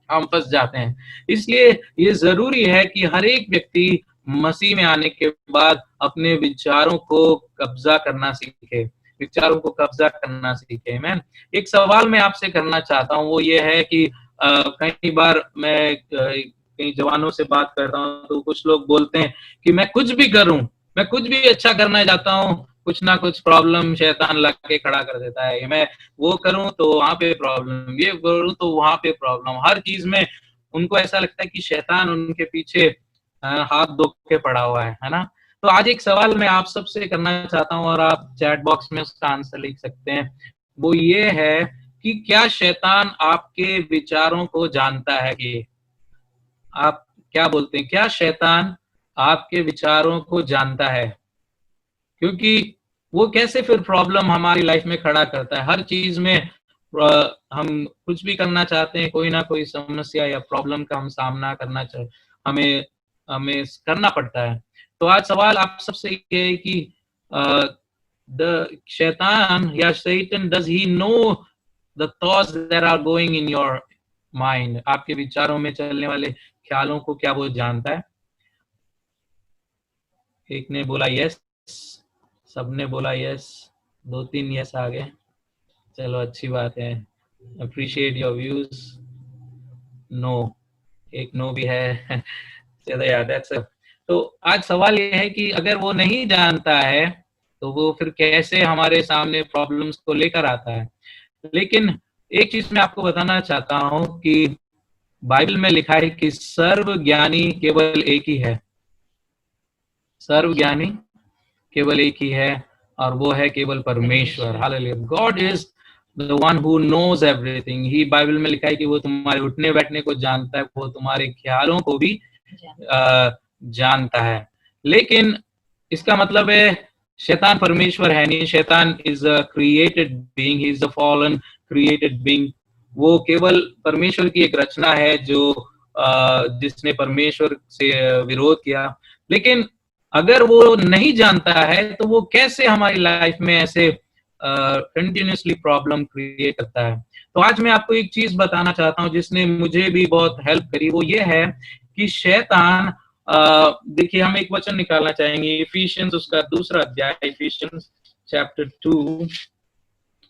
फंस जाते हैं। इसलिए ये जरूरी है कि हर एक व्यक्ति मसीह में आने के बाद अपने विचारों को कब्जा करना सीखे, विचारों को कब्जा करना सीखे। मैं एक सवाल मैं आपसे करना चाहता हूँ, वो ये है कि कई बार मैं कई जवानों से बात करता हूँ तो कुछ लोग बोलते हैं कि मैं कुछ भी करूं, मैं कुछ भी अच्छा करना चाहता हूँ, कुछ ना कुछ प्रॉब्लम शैतान ला के खड़ा कर देता है। मैं वो करूं तो वहां पे प्रॉब्लम, ये करूं तो वहां पे प्रॉब्लम, हर चीज में उनको ऐसा लगता है कि शैतान उनके पीछे हाथ धो के पड़ा हुआ है ना। तो आज एक सवाल मैं आप सबसे करना चाहता हूँ और आप चैट बॉक्स में उसका आंसर लिख सकते हैं। वो ये है कि क्या शैतान आपके विचारों को जानता है? कि आप क्या बोलते हैं, क्या शैतान आपके विचारों को जानता है? क्योंकि वो कैसे फिर प्रॉब्लम हमारी लाइफ में खड़ा करता है। हर चीज में हम कुछ भी करना चाहते हैं, कोई ना कोई समस्या या प्रॉब्लम का हम सामना करना हमें हमें करना पड़ता है। तो आज सवाल आप सबसे ये है कि द शैतान या Satan, does he know the thoughts that are going in your mind? आपके विचारों में चलने वाले ख्यालों को क्या वो जानता है? एक ने बोला यस, सबने बोला यस, 2-3 यस आ गए। चलो अच्छी बात है, अप्रिशिएट योर व्यूज। नो, एक नो भी है। चलो यार, दैट्स इट। तो आज सवाल ये है कि अगर वो नहीं जानता है तो वो फिर कैसे हमारे सामने प्रॉब्लम्स को लेकर आता है। लेकिन एक चीज मैं आपको बताना चाहता हूं कि बाइबल में लिखा है कि सर्वज्ञानी केवल एक ही है। सर्वज्ञानी केवल एक ही है और वो है केवल परमेश्वर। Hallelujah. God is the one who knows everything. ही बाइबल में लिखा है कि वो तुम्हारे उठने बैठने को जानता है, वो तुम्हारे ख्यालों को भी जानता है। लेकिन इसका मतलब है शैतान परमेश्वर है नहीं। शैतान is a created being, he is a fallen created being. वो केवल परमेश्वर की एक रचना है जो जिसने परमेश्वर से विरोध किया। लेकिन अगर वो नहीं जानता है तो वो कैसे हमारी लाइफ में ऐसे कंटिन्यूसली प्रॉब्लम क्रिएट करता है। तो आज मैं आपको एक चीज बताना चाहता हूँ जिसने मुझे भी बहुत हेल्प करी। वो ये है कि शैतान, देखिए हम एक वचन निकालना चाहेंगे, इफिशियंस उसका 2 अध्याय, इफिशियंस चैप्टर 2,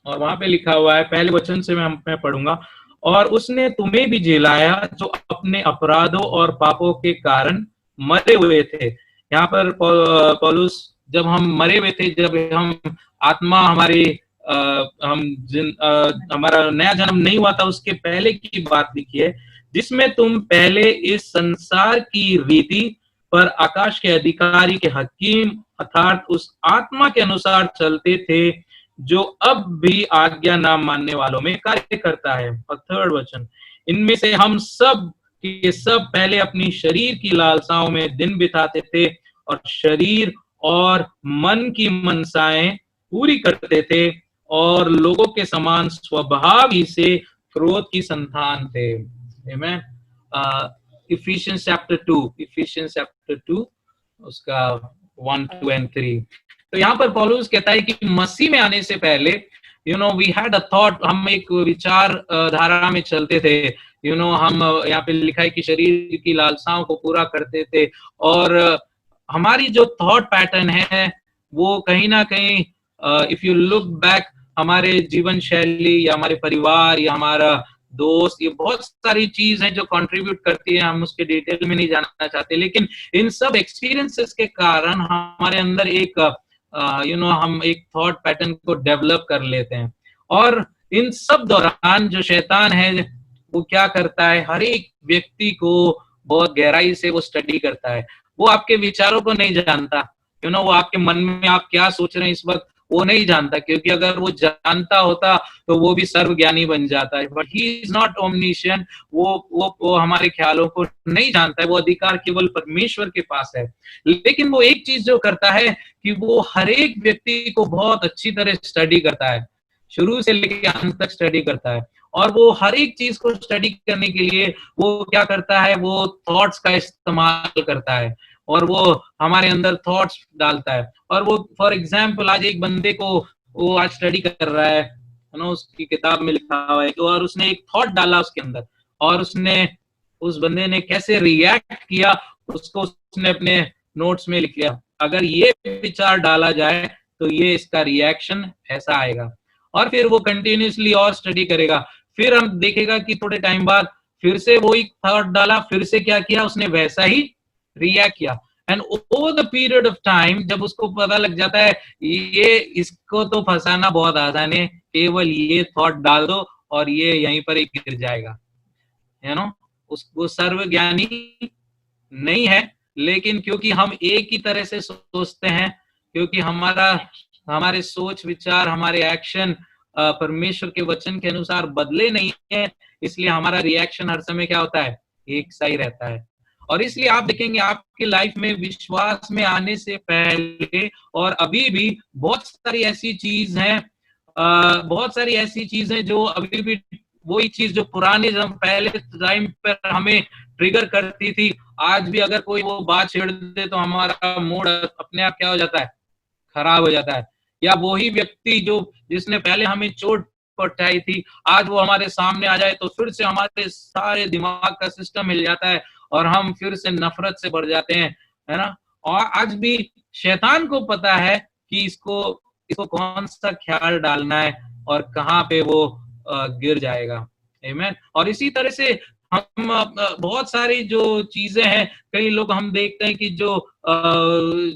और वहां पे लिखा हुआ है, पहले वचन से मैं पढ़ूंगा। और उसने तुम्हें भी जिलाया जो अपने अपराधों और पापों के कारण मरे हुए थे। यहाँ पर पौलुस, जब हम मरे हुए थे, जब हम आत्मा हमारी हमारा नया जन्म नहीं हुआ था, उसके पहले की बात लिखी है, जिसमें तुम पहले इस संसार की रीति पर आकाश के अधिकारी के हकीम अर्थात उस आत्मा के अनुसार चलते थे जो अब भी आज्ञा ना मानने वालों में कार्य करता है। और 3rd वचन, इनमें से हम सब के सब पहले अपनी शरीर की लालसाओं में दिन बिताते थे और शरीर और मन की मनसाएं पूरी करते थे और लोगों के समान स्वभाव ही से क्रोध की संतान थे। आमीन। इफिशियंस चैप्टर 2 उसका 1, 2 and 3। तो यहाँ पर पौलुस कहता है कि मसीह में आने से पहले वी हैड अ थॉट, हम एक विचार धारा में चलते थे। हम यहाँ पे लिखा है कि शरीर की लालसाओं को पूरा करते थे और हमारी जो थॉट पैटर्न है वो कहीं ना कहीं, इफ यू लुक बैक, हमारे जीवन शैली या हमारे परिवार या हमारा दोस्त, ये बहुत सारी चीज हैं जो कंट्रीब्यूट करती है। हम उसके डिटेल में नहीं जानना चाहते, लेकिन इन सब एक्सपीरियंसेस के कारण हमारे अंदर एक हम एक थॉट पैटर्न को डेवलप कर लेते हैं। और इन सब दौरान जो शैतान है वो क्या करता है, हर एक व्यक्ति को बहुत गहराई से वो स्टडी करता है। वो आपके विचारों को नहीं जानता, वो आपके मन में आप क्या सोच रहे हैं इस वक्त वो नहीं जानता, क्योंकि अगर वो जानता होता तो वो भी सर्वज्ञानी बन जाता है। But he is not omniscient. वो हमारे ख्यालों को नहीं जानता है। वो अधिकार केवल परमेश्वर के पास है। लेकिन वो एक चीज जो करता है कि वो हर एक व्यक्ति को बहुत अच्छी तरह स्टडी करता है, शुरू से लेकर अंत तक स्टडी करता है। और वो हर एक चीज को स्टडी करने के लिए वो क्या करता है, वो थॉट्स का इस्तेमाल करता है और वो हमारे अंदर थॉट्स डालता है। और वो फॉर एग्जाम्पल आज एक बंदे को वो आज स्टडी कर रहा है ना, उसकी किताब में लिखा हुआ है, और उसने एक थॉट डाला उसके अंदर और उस बंदे ने कैसे रिएक्ट किया उसको उसने अपने नोट्स में लिख लिया। अगर ये विचार डाला जाए तो ये इसका रिएक्शन ऐसा आएगा। और फिर वो कंटिन्यूसली और स्टडी करेगा। फिर हम देखेगा कि थोड़े टाइम बाद फिर से वही थॉट डाला, फिर से क्या किया उसने, वैसा ही रिएक्ट किया। And over the period of time जब उसको पता लग जाता है ये इसको तो फंसाना बहुत आसान है, केवल ये थॉट डाल दो और ये यहीं पर ही गिर जाएगा, वो सर्वज्ञानी नहीं है, लेकिन क्योंकि हम एक ही तरह से सोचते हैं, क्योंकि हमारे सोच विचार, हमारे एक्शन परमेश्वर के वचन के अनुसार बदले नहीं है, इसलिए हमारा रिएक्शन हर समय क्या होता है, एक सा ही रहता है। और इसलिए आप देखेंगे आपकी लाइफ में विश्वास में आने से पहले और अभी भी बहुत सारी ऐसी चीज हैं, बहुत सारी ऐसी चीजें जो अभी भी वही चीज जो पुराने पहले टाइम पर हमें ट्रिगर करती थी, आज भी अगर कोई वो बात छेड़ दे तो हमारा मूड अपने आप क्या हो जाता है, खराब हो जाता है। या वही व्यक्ति जिसने पहले हमें चोट पहुंचाई थी, आज वो हमारे सामने आ जाए तो फिर से हमारे सारे दिमाग का सिस्टम हिल जाता है और हम फिर से नफरत से भर जाते हैं, है ना। और आज भी शैतान को पता है कि इसको कौन सा ख्याल डालना है और कहाँ पे वो गिर जाएगा। आमीन। और इसी तरह से हम बहुत सारी जो चीजें हैं, कई लोग हम देखते हैं कि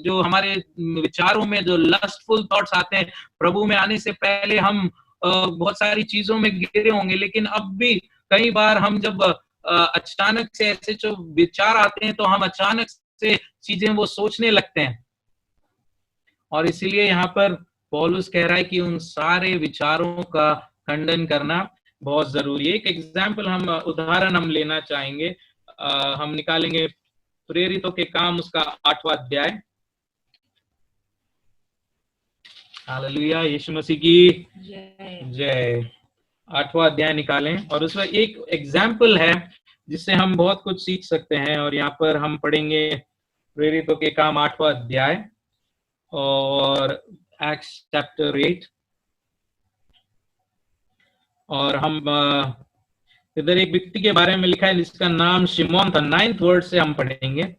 जो हमारे विचारों में जो लस्टफुल थॉट्स आते हैं, प्रभु में आने से पहले हम बहुत सारी चीजों में गिरे होंगे, लेकिन अब भी कई बार हम जब अचानक से ऐसे जो विचार आते हैं तो हम अचानक से चीजें वो सोचने लगते हैं। और इसीलिए यहाँ पर पौलुस कह रहा है कि उन सारे विचारों का खंडन करना बहुत जरूरी है। एक एग्जाम्पल उदाहरण हम लेना चाहेंगे, हम निकालेंगे प्रेरितों के काम उसका 8वां अध्याय। हालेलुया, यीशु मसीह की जय। 8वां अध्याय निकालें और उसमें एक एग्जाम्पल है जिससे हम बहुत कुछ सीख सकते हैं। और यहाँ पर हम पढ़ेंगे प्रेरितों के काम 8वां अध्याय और एक्ट्स चैप्टर 8। और हम इधर एक व्यक्ति के बारे में लिखा है जिसका नाम शिमोन था। 9th वर्ड से हम पढ़ेंगे।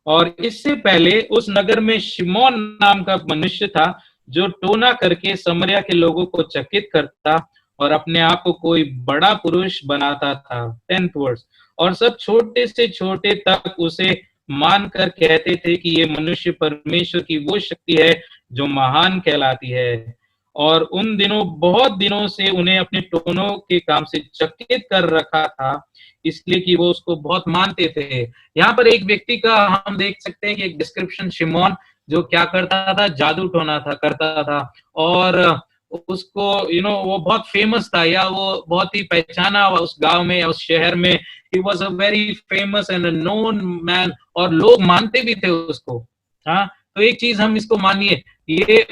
और इससे पहले उस नगर में शिमोन नाम का मनुष्य था जो टोना करके समरिया के लोगों को चकित करता और अपने आप को कोई बड़ा पुरुष बनाता था। 10th word. और सब छोटे से छोटे तक उसे मानकर कहते थे कि ये मनुष्य परमेश्वर की वो शक्ति है जो महान कहलाती है। और उन दिनों बहुत दिनों से उन्हें अपने टोनों के काम से चकित कर रखा था, इसलिए कि वो उसको बहुत मानते थे। यहाँ पर एक व्यक्ति का हम देख सकते हैं कि एक डिस्क्रिप्शन, शिमोन जो क्या करता था, जादू टोना करता था। और उसको वो बहुत फेमस था, या वो बहुत ही पहचाना उस गांव में या उस शहर में। He was a very famous and known man, और लोग मानते भी थे उसको। हाँ, तो एक चीज हम इसको मानिए, ये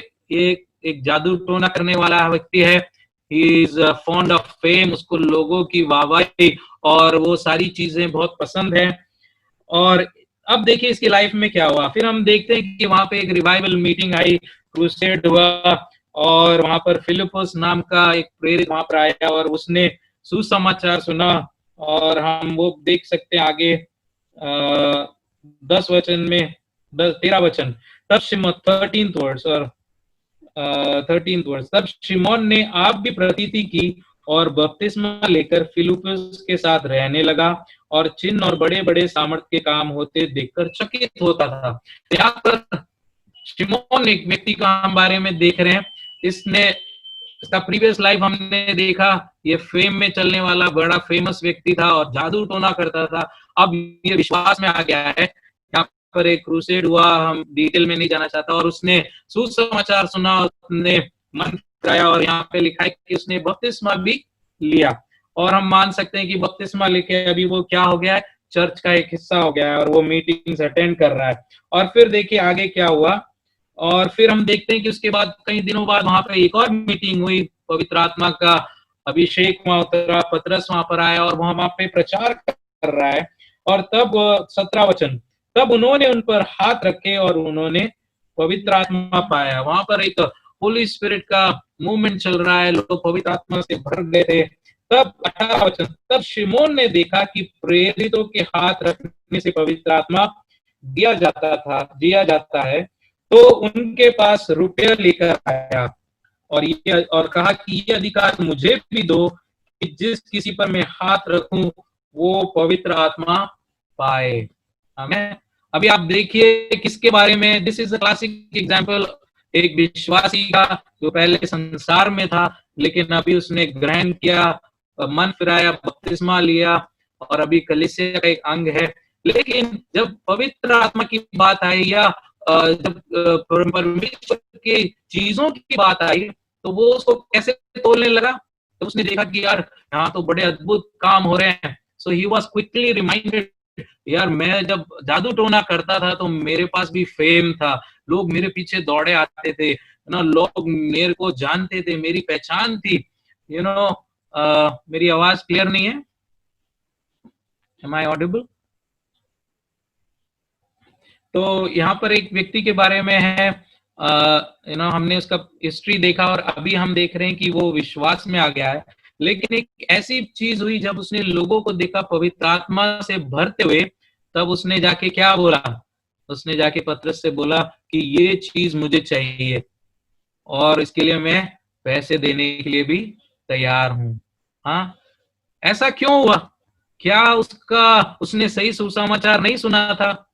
एक जादू टोना करने वाला व्यक्ति है। He is fond of fame, उसको लोगों की वाहवाही और वो सारी चीजें बहुत पसंद है। और अब देखिए इसकी लाइफ में क्या हुआ। फिर हम देखते हैं कि वहां पे एक रिवाइवल मीटिंग आई, क्रूसेड हुआ, और वहां पर फिलिपस नाम का एक प्रेरित वहां पर आया और उसने सुसमाचार सुना। और हम वो देख सकते हैं आगे 10 वचन में 13 वचन। तब 13th वर्स और 13th वर्स। तब शिमोन ने आप भी प्रतीति की और बपतिस्मा लेकर फिलिप्पुस के साथ रहने लगा और चिन्ह और बड़े बड़े सामर्थ के काम होते देखकर चकित होता था। यहाँ पर शिमोन एक व्यक्ति का हम बारे में देख रहे हैं। इसका प्रीवियस लाइफ हमने देखा, ये फेम में चलने वाला बड़ा फेमस व्यक्ति था और जादू टोना करता था। अब ये विश्वास में आ गया है। यहाँ पर एक क्रूसेड हुआ, हम डिटेल में नहीं जाना चाहता, और उसने सुसमाचार सुना, उसने मन कराया, और यहाँ पे लिखा है कि उसने बपतिस्मा भी लिया। और हम मान सकते हैं कि बपतिस्मा लेके अभी वो क्या हो गया है, चर्च का एक हिस्सा हो गया है और वो मीटिंग्स अटेंड कर रहा है। और फिर देखिए आगे क्या हुआ। और फिर हम देखते हैं कि उसके बाद कई दिनों बाद वहां पर एक और मीटिंग हुई, पवित्र आत्मा का अभिषेक वहां उतरा, पतरस वहां पर आया और वहां पे प्रचार कर रहा है। और तब 17 वचन, तब उन्होंने उन पर हाथ रखे और उन्होंने पवित्र आत्मा पाया। वहां पर एक होली स्पिरिट का मूवमेंट चल रहा है, लोग पवित्र आत्मा से भर गए थे। तब 18 वचन, तब शिमोन ने देखा कि प्रेरितों के हाथ रखने से पवित्र आत्मा दिया जाता है, तो उनके पास रुपया लेकर आया और कहा कि ये अधिकार मुझे भी दो कि जिस किसी पर मैं हाथ रखूं वो पवित्र आत्मा पाए। हमें अभी आप देखिए किसके बारे में, this is a classic example, एक विश्वासी का जो पहले संसार में था लेकिन अभी उसने ग्रहण किया, मन फिराया, बपतिस्मा लिया, और अभी कलीसिया का एक अंग है। लेकिन जब पवित्र आत्मा की बात आई या जब परमेश्वर की चीजों की बात आई तो वो उसको कैसे तोलने लगा। तो उसने देखा कि यार यहाँ तो बड़े अद्भुत काम हो रहे हैं। सो ही वाज क्विकली रिमाइंडेड, यार मैं जब जादू टोना करता था तो मेरे पास भी फेम था, लोग मेरे पीछे दौड़े आते थे ना, लोग मेरे को जानते थे, मेरी पहचान थी। मेरी आवाज क्लियर नहीं है? Am I audible? तो यहाँ पर एक व्यक्ति के बारे में है, हमने उसका हिस्ट्री देखा और अभी हम देख रहे हैं कि वो विश्वास में आ गया है। लेकिन एक ऐसी चीज हुई जब उसने लोगों को देखा पवित्र आत्मा से भरते हुए, तब उसने जाके क्या बोला? उसने जाके पतरस से बोला कि ये चीज मुझे चाहिए और इसके लिए मैं पैसे देने के लिए भी तैयार हूं। हाँ, ऐसा क्यों हुआ? क्या उसने सही सुसमाचार नहीं सुना था?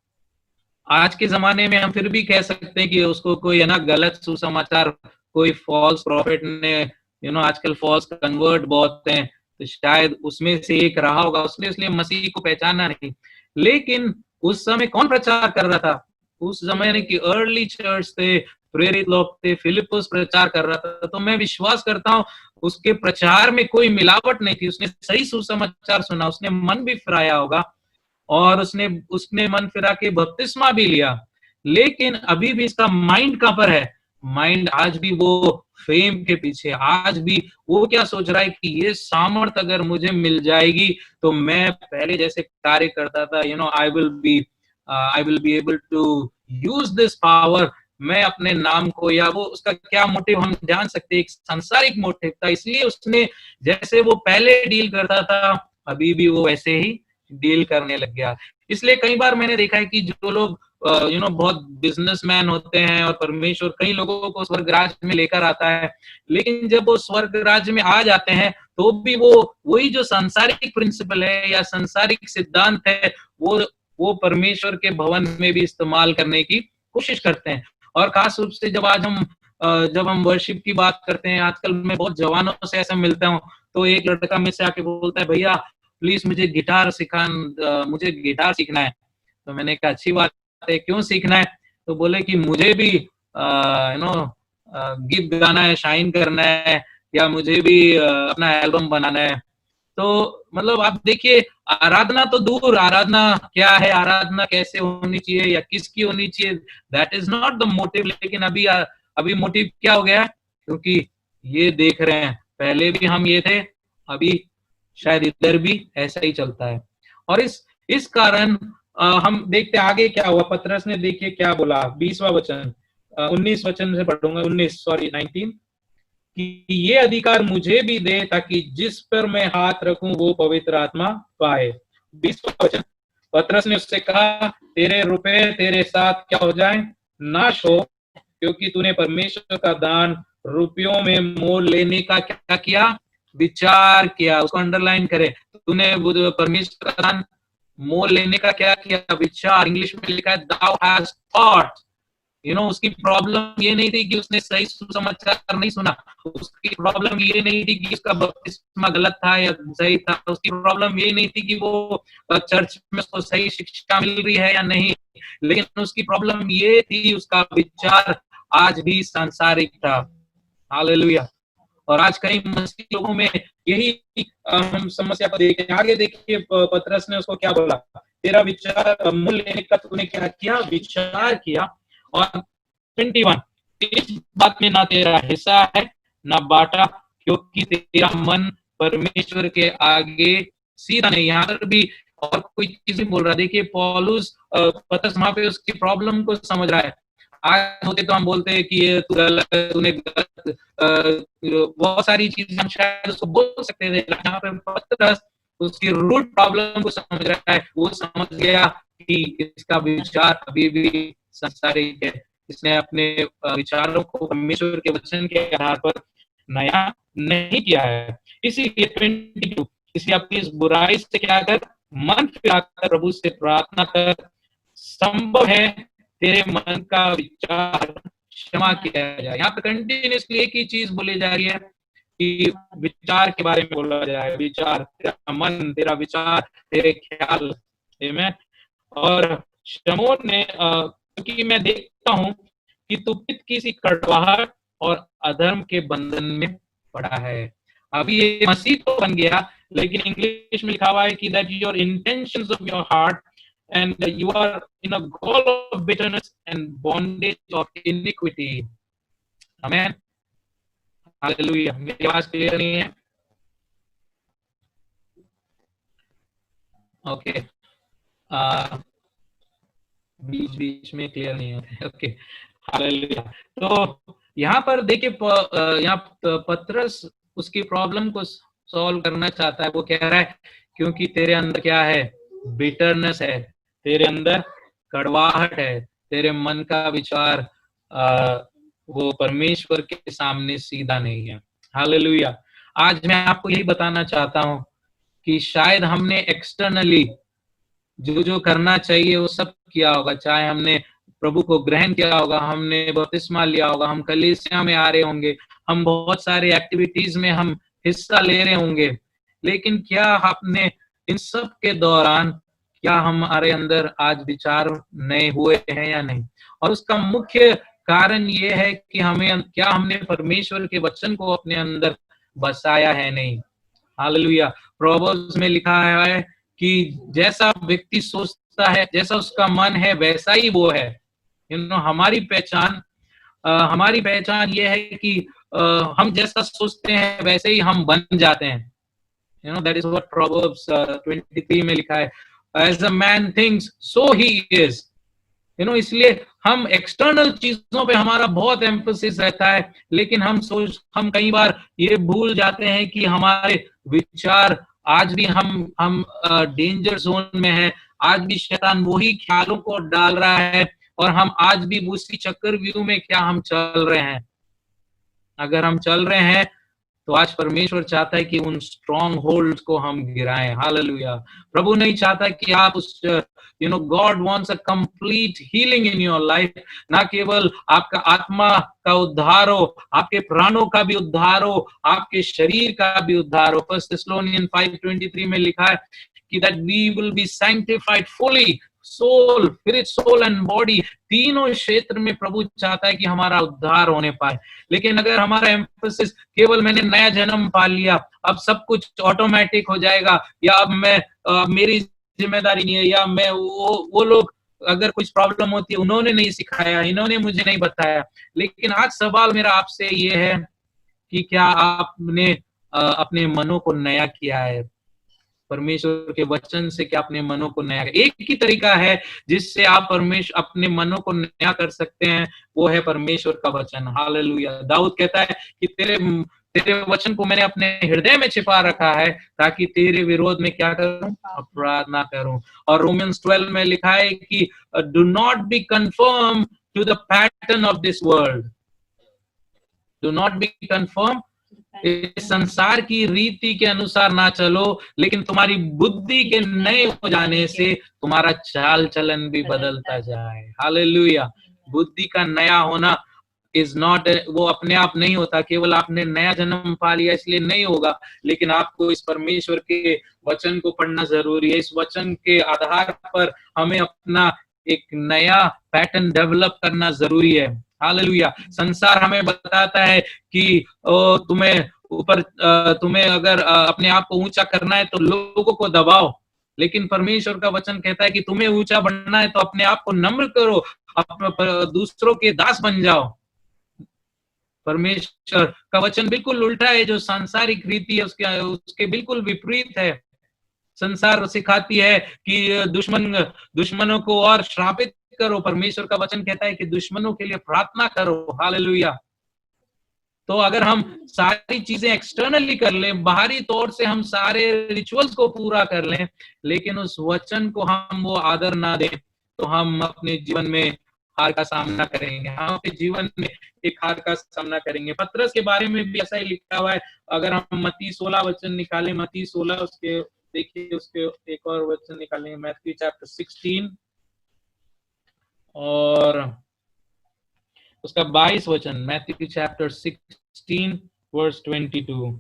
आज के जमाने में हम फिर भी कह सकते हैं कि उसको कोई है ना गलत सुसमाचार, कोई फॉल्स प्रॉफिट ने आजकल फॉल्स कन्वर्ट बहुत हैं, तो शायद उसमें से एक रहा होगा, उसने इसलिए मसीह को पहचाना नहीं। लेकिन उस समय कौन प्रचार कर रहा था? उस जमाने की अर्ली चर्च थे, प्रेरित लोग थे, फिलिपुस प्रचार कर रहा था। तो मैं विश्वास करता हूँ उसके प्रचार में कोई मिलावट नहीं थी, उसने सही सुसमाचार सुना, उसने मन भी फिराया होगा और उसने मन फिरा के बपतिस्मा भी लिया। लेकिन अभी भी इसका माइंड कहां पर है? माइंड आज भी वो फेम के पीछे, आज भी वो क्या सोच रहा है कि ये सामर्थ अगर मुझे मिल जाएगी तो मैं पहले जैसे कार्य करता था, I will be able to use this power. मैं अपने नाम को, या वो उसका क्या मोटिव हम जान सकते हैं, एक सांसारिक मोटिव था, इसलिए उसने जैसे वो पहले डील करता था अभी भी वो वैसे ही डील करने लग गया। इसलिए कई बार मैंने देखा है कि जो लोग बहुत बिजनेसमैन होते हैं और परमेश्वर कई लोगों को स्वर्ग राज्य में लेकर आता है, लेकिन जब वो स्वर्ग राज्य में आ जाते हैं तो भी वो वही जो सांसारिक प्रिंसिपल है या सांसारिक सिद्धांत है वो परमेश्वर के भवन में भी इस्तेमाल करने की कोशिश करते हैं। और खास रूप से जब हम वर्शिप की बात करते हैं, आजकल मैं बहुत जवानों से ऐसा मिलता हूँ, तो एक लड़का में से आके बोलता है, भैया प्लीज मुझे गिटार सीखना है। तो मैंने कहा अच्छी बात है, क्यों सीखना है? तो बोले कि मुझे भी गीत गाना है, शाइन करना है, या मुझे भी अपना एल्बम बनाना है। तो मतलब आप देखिए, आराधना तो दूर, आराधना क्या है, आराधना कैसे होनी चाहिए या किसकी होनी चाहिए, that is not the motive. लेकिन अभी मोटिव क्या हो गया? क्योंकि ये देख रहे हैं, पहले भी हम ये थे, अभी शायद इधर भी ऐसा ही चलता है। और इस कारण हम देखते आगे क्या हुआ। पतरस ने देखिए क्या बोला, 20वां वचन, 19 वचन से पढ़ूंगा, 19 कि ये अधिकार मुझे भी दे ताकि जिस पर मैं हाथ रखूं वो पवित्र आत्मा पाए। 20वां वचन, पतरस ने उससे कहा, तेरे रुपए तेरे साथ क्या हो जाएं? नाश हो, क्योंकि तूने परमेश्वर का दान रुपयों में मोल लेने का क्या किया? विचार किया। उसको अंडरलाइन करे, तूने परमेश्वर का दान मोल लेने का क्या किया? विचार। इंग्लिश में लिखा है thou hast thought। उसकी प्रॉब्लम ये नहीं थी कि उसने सही सुसमाचार नहीं सुना, उसकी प्रॉब्लम ये नहीं थी कि उसका बपतिस्मा गलत था या सही था, उसकी प्रॉब्लम ये नहीं थी कि वो चर्च में उसको सही शिक्षा मिल रही है या नहीं, लेकिन उसकी प्रॉब्लम ये थी, उसका विचार आज भी सांसारिक था। हालेलुया। और आज कई मसीह लोगों में यही हम समस्या को देखते हैं। आगे देखिए पतरस ने उसको क्या बोला, तेरा विचार मूल लेने का तूने क्या किया? विचार किया। और 21, इस बात में ना तेरा हिस्सा है ना बाटा, क्योंकि तेरा मन परमेश्वर के आगे सीधा नहीं। यहाँ पर भी और कोई चीज नहीं बोल रहा। देखिए पौलुस पतरस वहां पे उसकी प्रॉब्लम को समझ रहा है। आज होते तो हम बोलते हैं कि ये तूने गलत, बहुत सारी चीजें हम शायद उसको बोल सकते थे। यहाँ पे पतरस उसकी रूट प्रॉब्लम को समझ रहा है। वो समझ गया कि इसका विचार अभी भी सांसारिक है, इसने अपने विचारों को परमेश्वर के वचन के आधार पर नया नहीं किया है। इसीलिए 22, इसलिए अपनी इस बुराई से क्या कर, मन फिराकर प्रभु से प्रार्थना कर, संभव है तेरे मन का विचार क्षमा किया जाए। यहाँ पे कंटिन्यूअसली एक ही चीज बोली जा रही है, कि विचार के बारे में बोला जाए, विचार, तेरा मन, तेरा विचार, तेरे ख्याल। आमीन। और शमौन ने क्योंकि मैं देखता हूं कि तू पित्त की सी कड़वाहट और अधर्म के बंधन में पड़ा है। अभी ये मसीह तो बन गया, लेकिन इंग्लिश में लिखा हुआ है कि that your intentions of your heart and you are in a gall of bitterness and bondage of iniquity. Amen. Hallelujah. मेरी आवाज क्लियर नहीं है? ओके, बीच बीच में क्लियर नहीं होते। Okay, hallelujah. तो यहाँ पर देखिए, यहाँ पतरस उसकी प्रॉब्लम को सॉल्व करना चाहता है। वो कह रहा है क्योंकि तेरे अंदर क्या है, बिटरनेस है, तेरे अंदर कड़वाहट है, तेरे मन का विचार वो परमेश्वर के सामने सीधा नहीं है। हालेलुया। आज मैं आपको यही बताना चाहता हूं कि शायद हमने एक्सटर्नली जो जो करना चाहिए वो सब किया होगा, चाहे हमने प्रभु को ग्रहण किया होगा, हमने बपतिस्मा लिया होगा, हम कलीसिया में आ रहे होंगे, हम बहुत सारे एक्टिविटीज में हम हिस्सा ले रहे होंगे, लेकिन क्या आपने इन सब के दौरान क्या हमारे अंदर आज विचार नए हुए हैं या नहीं? और उसका मुख्य कारण ये है कि हमने परमेश्वर के वचन को अपने अंदर बसाया है नहीं। हालेलुया। प्रोवर्ब्स में लिखा है कि जैसा व्यक्ति सोचता है, जैसा उसका मन है, वैसा ही वो है। हमारी पहचान ये है कि हम जैसा सोचते हैं वैसे ही हम बन जाते हैं। that is what Proverbs 23 में लिखा है, as a man thinks so he is। इसलिए हम एक्सटर्नल चीजों पे हमारा बहुत एम्फोसिस रहता है, लेकिन हम कई बार ये भूल जाते हैं कि हमारे विचार आज भी हम डेंजर जोन में है। आज भी शैतान वही ख्यालों को डाल रहा है और हम आज भी उसी चक्रव्यूह में क्या हम चल रहे हैं। अगर हम चल रहे हैं तो आज परमेश्वर चाहता है कि उन स्ट्रॉन्ग होल्ड को हम गिराएं। हालेलुया। प्रभु नहीं चाहता कि आप उस God wants a complete healing in your life. ना केवल आपका आत्मा का उद्धार हो, आपके प्राणों का भी उद्धार हो, आपके शरीर का भी उद्धार हो। 1 Thessalonians 5:23 में लिखा है कि that we will be sanctified fully, soul, spirit, soul and body, तीनों क्षेत्र में प्रभु चाहता है कि हमारा उद्धार होने पाए। लेकिन अगर हमारा एम्फोसिस केवल मैंने नया जन्म पा लिया, अब सब कुछ ऑटोमेटिक हो जाएगा, या अब मेरी जिम्मेदारी नहीं है, या मैं वो लोग अगर कुछ प्रॉब्लम होती है उन्होंने नहीं सिखाया, इन्होंने मुझे नहीं बताया। लेकिन आज सवाल मेरा आपसे ये है कि क्या आपने अपने मनों को नया किया है? परमेश्वर के वचन से क्या अपने मनों को नया? एक ही तरीका है जिससे आप अपने मनों को नया कर सकते हैं, वो है परमेश्वर का वचन। हालेलुया। दाऊद कहता है कि तेरे वचन को मैंने अपने हृदय में छिपा रखा है ताकि तेरे विरोध में क्या करूं? अपराध ना करूं। और रोमन्स 12 में लिखा है कि do not be conform to the pattern of this world. Do not be conform, इस संसार की रीति के अनुसार ना चलो, लेकिन तुम्हारी बुद्धि के नए हो जाने से तुम्हारा चाल चलन भी बदलता जाए। हालेलुया। बुद्धि का नया होना इज नॉट, वो अपने आप नहीं होता, केवल आपने नया जन्म पा लिया इसलिए नहीं होगा, लेकिन आपको इस परमेश्वर के वचन को पढ़ना जरूरी है। इस वचन के आधार पर हमें अपना एक नया पैटर्न डेवलप करना जरूरी है। हालेलुया। संसार हमें बताता है कि तुम्हें अगर अपने आप को ऊंचा करना है तो लोगों को दबाओ, लेकिन परमेश्वर का वचन कहता है कि तुम्हें ऊंचा बढ़ना है तो अपने आप को नम्र करो, दूसरों के दास बन जाओ। परमेश्वर का वचन बिल्कुल उल्टा है, जो सांसारिक रीति है उसके बिल्कुल विपरीत है। संसार सिखाती है कि दुश्मनों को और श्रापित करो, परमेश्वर का वचन कहता है कि दुश्मनों के लिए प्रार्थना करो। हालेलुया। तो अगर हम सारी चीजें एक्सटर्नली कर लें, बाहरी तौर से हम सारे रिचुअल्स को पूरा कर लें, लेकिन उस वचन को हम वो आदर ना दें, तो हम अपने जीवन में हार का सामना करेंगे। हम अपने जीवन में एक हार का सामना करेंगे। पतरस के बारे में भी ऐसा ही लिखा हुआ है। अगर हम मत्ती 16 वचन निकालें, मत्ती 16 उसके देखिए, उसके एक और वचन निकालेंगे, मैथ्यू चैप्टर 16 और उसका 22 वचन। Matthew chapter 16 verse 22।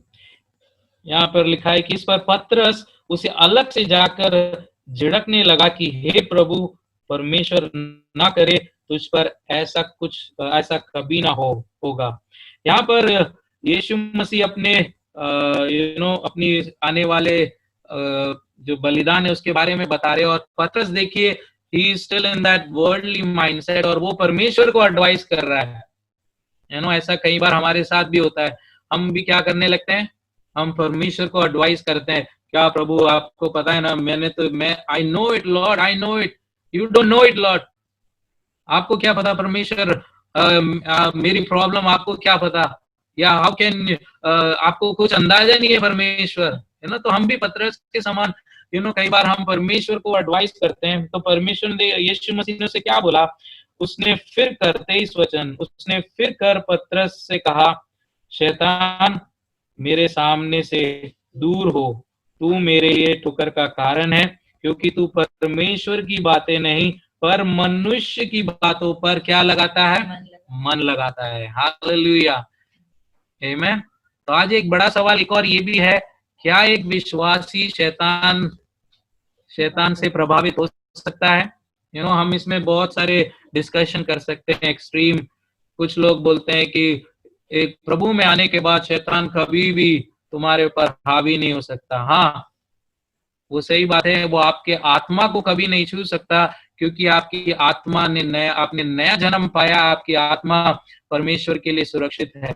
यहाँ पर लिखा है कि इस पर पतरस उसे अलग से जाकर झिड़कने लगा कि हे प्रभु, परमेश्वर ना करे तुझ पर ऐसा कभी ना होगा। यहाँ पर यीशु मसीह अपने अपनी आने वाले जो बलिदान है उसके बारे में बता रहे, और पतरस देखिए he is still in that worldly mindset, और वो परमेश्वर को एडवाइस कर रहा है। ऐसा कई बार हमारे साथ भी होता है। हम भी क्या करने लगते हैं, हम परमेश्वर को एडवाइस करते हैं, क्या प्रभु आपको पता है ना, मैं I know it Lord, I know it, you don't know it Lord. आपको क्या पता परमेश्वर, मेरी प्रॉब्लम आपको क्या पता, या हाउ कैन, आपको कुछ अंदाजा नहीं है परमेश्वर, है ना। तो हम भी पतरस के समान कई बार हम परमेश्वर को एडवाइस करते हैं। तो परमेश्वर ने, यीशु मसीह ने उसे क्या बोला, उसने फिर कर 23 वचन, उसने फिर कर पतरस से कहा, शैतान मेरे सामने से दूर हो, तू मेरे लिए ठुकर का कारण है, क्योंकि तू परमेश्वर की बातें नहीं पर मनुष्य की बातों पर क्या लगाता है, मन लगाता है। हालेलुया, आमीन। तो आज एक बड़ा सवाल एक और ये भी है, क्या एक विश्वासी शैतान से प्रभावित हो सकता है? हम इसमें बहुत सारे डिस्कशन कर सकते हैं, एक्सट्रीम। कुछ लोग बोलते हैं कि एक प्रभु में आने के बाद शैतान कभी भी तुम्हारे ऊपर हावी नहीं हो सकता। हाँ, वो सही बात है, वो आपके आत्मा को कभी नहीं छू सकता, क्योंकि आपकी आत्मा ने आपने नया जन्म पाया, आपकी आत्मा परमेश्वर के लिए सुरक्षित है।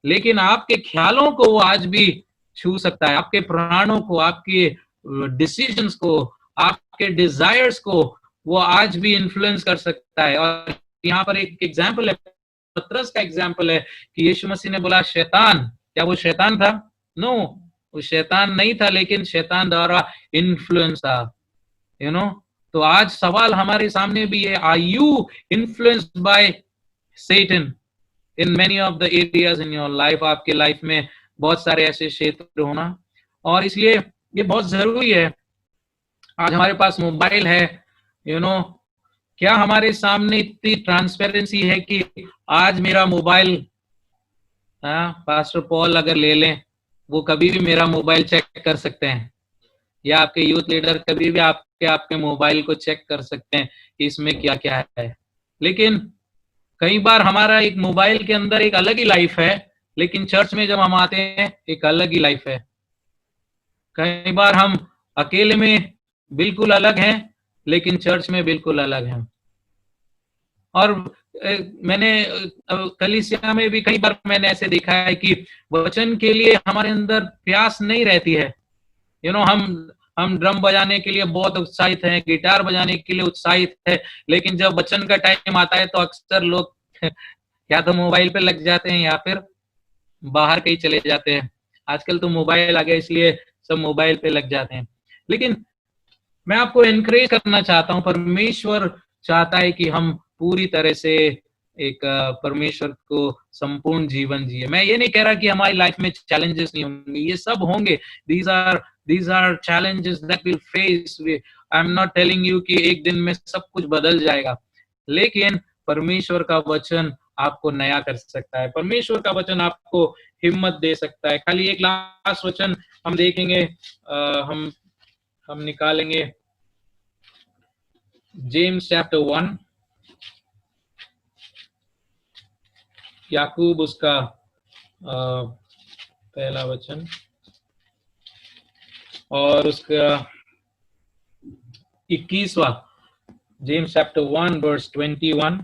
लेकिन आपके ख्यालों को वो आज भी छू सकता है, आपके प्राणों को, आपके डिसीजंस को, आपके डिजायर्स को वो आज भी इन्फ्लुएंस कर सकता है। और यहाँ पर एक एग्जाम्पल है, पतरस का एग्जाम्पल है कि यीशु मसीह ने बोला शैतान, क्या वो शैतान था? नो, वो शैतान नहीं था, लेकिन शैतान द्वारा इन्फ्लुएंस था। तो आज सवाल हमारे सामने भी है, are you influenced by Satan in many of the areas in your life? आपके लाइफ में बहुत सारे ऐसे क्षेत्र होना, और इसलिए ये बहुत जरूरी है। आज हमारे पास मोबाइल है, क्या हमारे सामने इतनी ट्रांसपेरेंसी है कि आज मेरा मोबाइल, पास्टर पॉल अगर ले लें, वो कभी भी मेरा मोबाइल चेक कर सकते हैं, या आपके यूथ लीडर कभी भी आपके मोबाइल को चेक कर सकते हैं कि इसमें क्या क्या है। लेकिन कई बार हमारा एक मोबाइल के अंदर एक अलग ही लाइफ है, लेकिन चर्च में जब हम आते हैं एक अलग ही लाइफ है। कई बार हम अकेले में बिल्कुल अलग हैं, लेकिन चर्च में बिल्कुल अलग हैं। और मैंने कलीसिया में भी कई बार मैंने ऐसे देखा है कि वचन के लिए हमारे अंदर प्यास नहीं रहती है। हम ड्रम बजाने के लिए बहुत उत्साहित हैं, गिटार बजाने के लिए उत्साहित है, लेकिन जब वचन का टाइम आता है तो अक्सर लोग या तो मोबाइल पे लग जाते हैं या फिर बाहर कहीं चले जाते हैं। आजकल तो मोबाइल आ गया, इसलिए सब मोबाइल पे लग जाते हैं। लेकिन मैं आपको एनकरेज करना चाहता हूं, परमेश्वर चाहता है कि हम पूरी तरह से एक परमेश्वर को संपूर्ण जीवन जिए। मैं ये नहीं कह रहा कि हमारी लाइफ में चैलेंजेस नहीं होंगे, ये सब होंगे। these are challenges that we'll face. I'm not telling you कि एक दिन में सब कुछ बदल जाएगा, लेकिन परमेश्वर का वचन आपको नया कर सकता है, परमेश्वर का वचन आपको हिम्मत दे सकता है। खाली एक लास्ट वचन हम देखेंगे, हम निकालेंगे जेम्स चैप्टर 1, याकूब उसका पहला वचन और उसका 21वां, जेम्स चैप्टर 1 वर्स 21,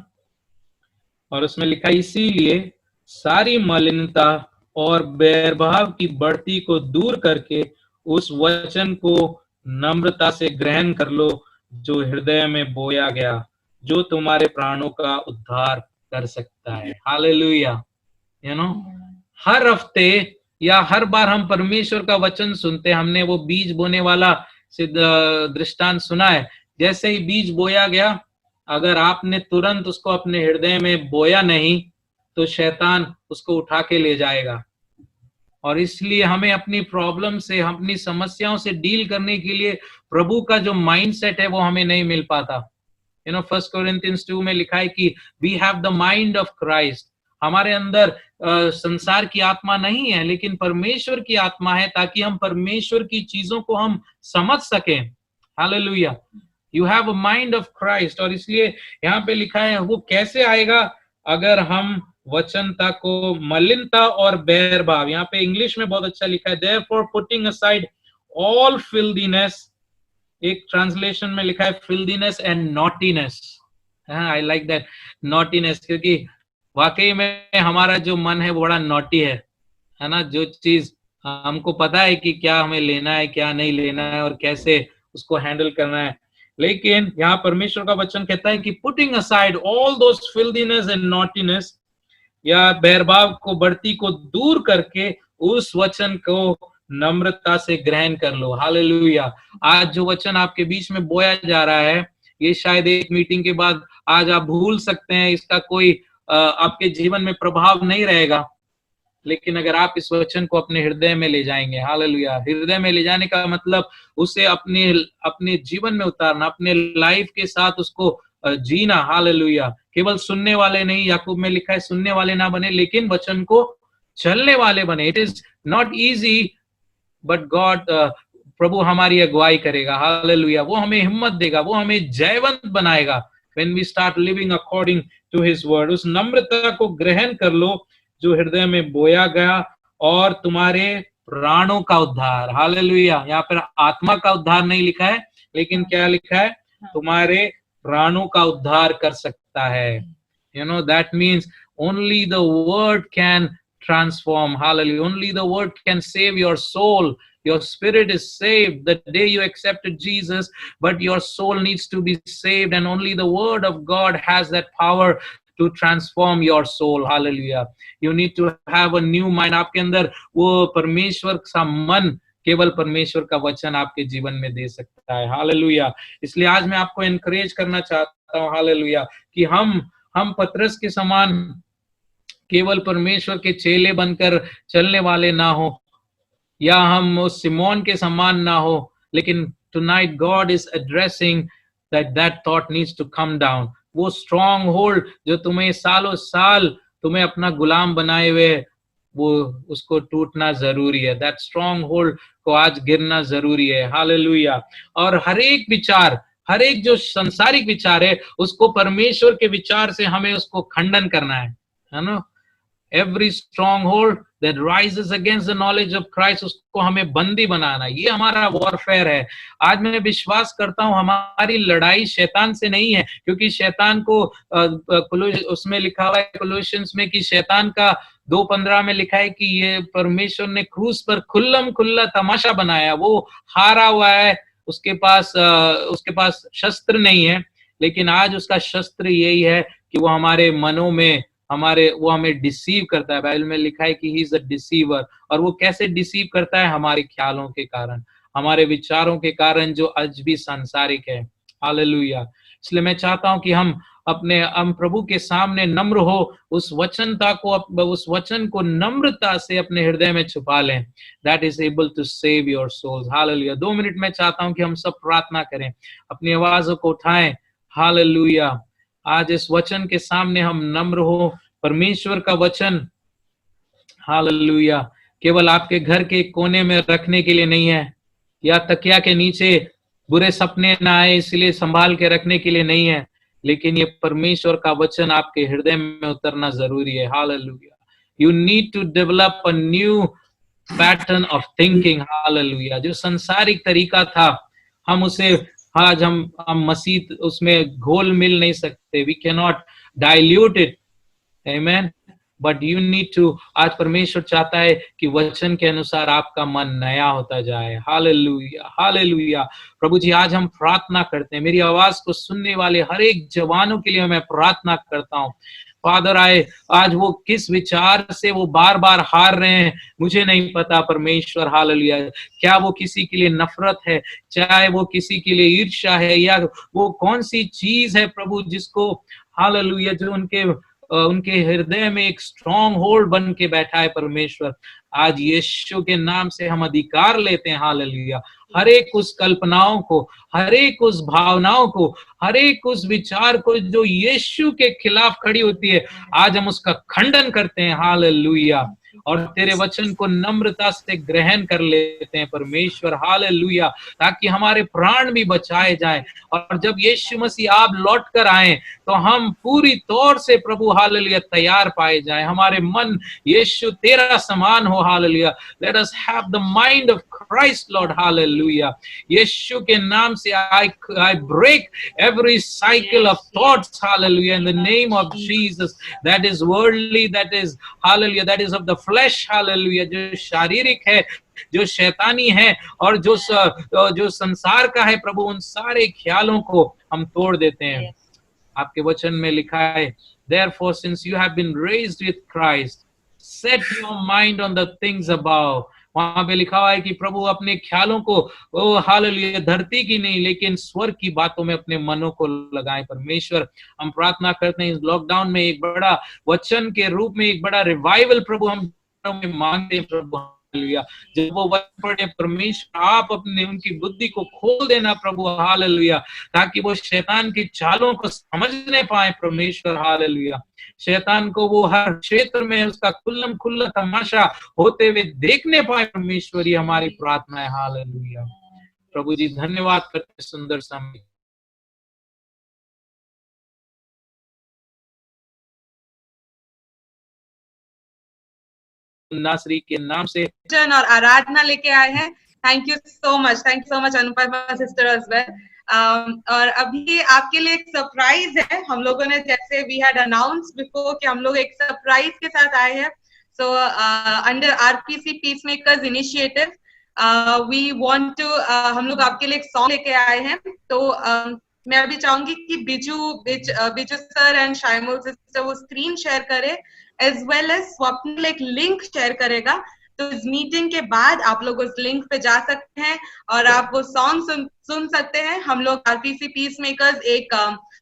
और उसमें लिखा, इसीलिए सारी मलिनता और बैरभाव की बढ़ती को दूर करके उस वचन को नम्रता से ग्रहण कर लो जो हृदय में बोया गया, जो तुम्हारे प्राणों का उद्धार कर सकता है। हालेलुया। हर हफ्ते या हर बार हम परमेश्वर का वचन सुनते हैं, हमने वो बीज बोने वाला दृष्टांत सुना है। जैसे ही बीज बोया गया, अगर आपने तुरंत उसको अपने हृदय में बोया नहीं तो शैतान उसको उठा के ले जाएगा। और इसलिए हमें अपनी प्रॉब्लम से, अपनी समस्याओं से डील करने के लिए प्रभु का जो माइंडसेट है वो हमें नहीं मिल पाता। 1 Corinthians 2 में लिखा है कि we have the mind of Christ. हमारे अंदर संसार की आत्मा नहीं है, लेकिन परमेश्वर की आत्मा है, ताकि हम परमेश्वर की चीजों को हम समझ सकें। Hallelujah. You have a mind of Christ. और इसलिए यहाँ पे लिखा है वो कैसे आएगा, अगर हम वचनता को, मलिनता और बैरभाव, यहाँ पे इंग्लिश में बहुत अच्छा लिखा है, therefore putting aside all filthiness, एक ट्रांसलेशन में लिखा है filthiness and naughtiness। I like that, naughtiness, क्योंकि वाकई में हमारा जो मन है वो बड़ा नॉटी है ना। जो चीज हमको पता है कि क्या हमें लेना है, क्या नहीं लेना है, और कैसे उसको हैंडल करना है, लेकिन यहाँ परमेश्वर का वचन कहता है कि putting aside all those filthiness and naughtiness, या बैरभाव को, बढ़ती को दूर करके उस वचन को नम्रता से ग्रहण कर लो। हालेलुया। आज जो वचन आपके बीच में बोया जा रहा है, ये शायद एक मीटिंग के बाद आज आप भूल सकते हैं, इसका कोई आपके जीवन में प्रभाव नहीं रहेगा, लेकिन अगर आप इस वचन को अपने हृदय में ले जाएंगे, हालेलुया। हृदय में ले जाने का मतलब उसे अपने जीवन में उतारना, अपने लाइफ के साथ उसको जीना। हालेलुया। केवल सुनने वाले नहीं, याकूब में लिखा है सुनने वाले ना बने, लेकिन वचन को चलने वाले बने। It is not easy, but God, प्रभु हमारी अगुवाई करेगा। हालेलुया। वो हमें हिम्मत देगा, वो हमें जयवंत बनाएगा when we start living according to his word। उस नम्रता को ग्रहण कर लो जो हृदय में बोया गया, और तुम्हारे प्राणों का उद्धार। हालेलुया। यहाँ पर आत्मा का उद्धार नहीं लिखा है, लेकिन क्या लिखा है, तुम्हारे प्राणों का उद्धार कर सकता है। You know, that means only the word can transform. Hallelujah. Only the word can save your soul. Your spirit is saved the day you accepted Jesus, but your soul needs to be saved, and only the word of God has that power to transform your soul. Hallelujah. You need to have a new mind. आपके अंदर वो परमेश्वर सा मन, केवल परमेश्वर का वचन आपके जीवन में दे सकता है। हालेलुया। इसलिए आज मैं आपको एनकरेज करना चाहता हूँ, हालेलुया, कि हम पतरस के समान केवल परमेश्वर के चेले बनकर चलने वाले ना हो, या हम उस सिमोन के समान ना हो, लेकिन tonight God is addressing that thought needs to come down। वो स्ट्रॉन्ग होल्ड जो तुम्हें सालों साल तुम्हें अपना गुलाम बनाए हुए, वो उसको टूटना जरूरी है। दैट स्ट्रॉन्ग होल्ड को आज गिरना जरूरी है। हालेलुया। और हर एक विचार, हर एक जो संसारिक विचार है, उसको परमेश्वर के विचार से हमें उसको खंडन करना है ना। Every stronghold that rises against the knowledge of Christ, उसको हमें बंदी बनाना, ये हमारा वॉरफेयर है। आज मैं विश्वास करता हूँ हमारी लड़ाई शैतान से नहीं है, क्योंकि शैतान को उसमें लिखा हुआ है कोलोशियंस में कि शैतान का 2:15 में लिखा है कि ये परमेश्वर ने क्रूस पर खुल्लम खुल्ला तमाशा बनाया, वो हारा हुआ है, उसके पास शस्त्र नहीं है, लेकिन आज उसका शस्त्र यही है कि वो हमारे मनों में वो हमें डिसीव करता है। बाइबल में लिखा है कि ही इज अ डिसीवर। और वो कैसे डिसीव करता है, हमारे ख्यालों के कारण, हमारे विचारों के कारण, जो आज भी सांसारिक है। हालेलुया। इसलिए मैं चाहता हूं कि हम प्रभु के सामने नम्र हो, उस वचन को नम्रता से अपने हृदय में छुपा लें। That is able to save your souls. Hallelujah. 2 minute में चाहता हूं कि हम सब प्रार्थना करें, अपनी आवाजों को उठाएं। हालेलुया। आज इस वचन के सामने हम नम्र हो। परमेश्वर का वचन, हालेलुया, केवल आपके घर के कोने में रखने के लिए नहीं है, या तकिया के नीचे बुरे सपने ना आए इसलिए संभाल के रखने के लिए नहीं है, लेकिन ये परमेश्वर का वचन आपके हृदय में उतरना जरूरी है। Hallelujah. You need to develop a new pattern of thinking. Hallelujah. जो संसारिक तरीका था, हम उसे आज हम मसीह उसमें घोल मिल नहीं सकते। We can not dilute it. Amen. But you need to, आज परमेश्वर चाहता है कि वचन के अनुसार आपका मन नया होता जाए। हालेलुया। हालेलुया। प्रभु जी, आज हम प्रार्थना करते हैं, मेरी आवाज को सुनने वाले हर एक जवानों के लिए मैं प्रार्थना करता हूँ। फादर, आज वो किस विचार से वो बार बार हार रहे हैं मुझे नहीं पता परमेश्वर। हालेलुया। क्या वो किसी के लिए नफरत है, चाहे वो किसी के लिए ईर्ष्या है, या वो कौन सी चीज है प्रभु जिसको, हालेलुया, जो उनके हृदय में एक स्ट्रॉन्ग होल्ड बन के बैठा है परमेश्वर। आज यीशु के नाम से हम अधिकार लेते हैं। हालेलुया। हर एक उस कल्पनाओं को, हर एक उस भावनाओं को, हर एक उस विचार को जो यीशु के खिलाफ खड़ी होती है, आज हम उसका खंडन करते हैं। हालेलुया। और तेरे वचन को नम्रता से ग्रहण कर लेते हैं परमेश्वर। हालेलुया। ताकि हमारे प्राण भी बचाए जाएं, और जब यीशु मसीह आप लौट कर आए तो हम पूरी तौर से प्रभु हालेलुया तैयार पाए जाएं। हमारे मन यीशु तेरा समान हो। Hallelujah. Let us have the mind of Christ Lord. Hallelujah. Yeshu के नाम से I break every cycle of thoughts, hallelujah, in the name of Jesus, that is worldly, that is hallelujah, that is of the flesh, hallelujah, जो शारीरिक है, जो शैतानी है, और जो संसार का है प्रभु, उन सारे ख्यालों को हम तोड़ देते हैं। आपके वचन में लिखा है, therefore since you have been raised with Christ, set your mind on the things above। वहां पे लिखा हुआ है कि प्रभु अपने ख्यालों को हालेलुया धरती की नहीं लेकिन स्वर्ग की बातों में अपने मनों को लगाएं। परमेश्वर, हम प्रार्थना करते हैं इस लॉकडाउन में एक बड़ा वचन के रूप में एक बड़ा रिवाइवल प्रभु हम मांगते हैं प्रभु। हालेलुया। जब वो वचन पढ़े परमेश्वर, आप अपने उनकी बुद्धि को खोल देना प्रभु। हालेलुया। ताकि वो शैतान की चालों को समझने पाए परमेश्वर। हालेलुया। शैतान को वो हर क्षेत्र में उसका खुल्लम खुल्ला तमाशा होते हुए देखने पाए परमेश्वर। ये हमारी प्रार्थना है। हालेलुया। प्रभु जी धन्यवाद करते हैं सुंदर समय नासरी के नाम से और आराधना लेके आए हैं। Thank you so much Anupama sister as well. और अभी आपके लिए एक सरप्राइज है। हम लोगों ने जैसे वी हैड अनाउंस बिफोर कि हम लोग एक सरप्राइज के साथ आए हैं। So under RPC peacemakers initiative we want to हम लोग आपके लिए एक सॉन्ग लेके आए हैं। तो मैं अभी चाहूंगी कि बिजू सर एंड शाइमुल सिस्टर वो स्क्रीन शेयर करे, एज वेल एज स्वप्निल एक लिंक शेयर करेगा। तो इस मीटिंग के बाद आप लोग उस लिंक पे जा सकते हैं और आप वो सॉन्ग सुन सकते हैं। हम लोग आरपीसी पीसमेकर्स एक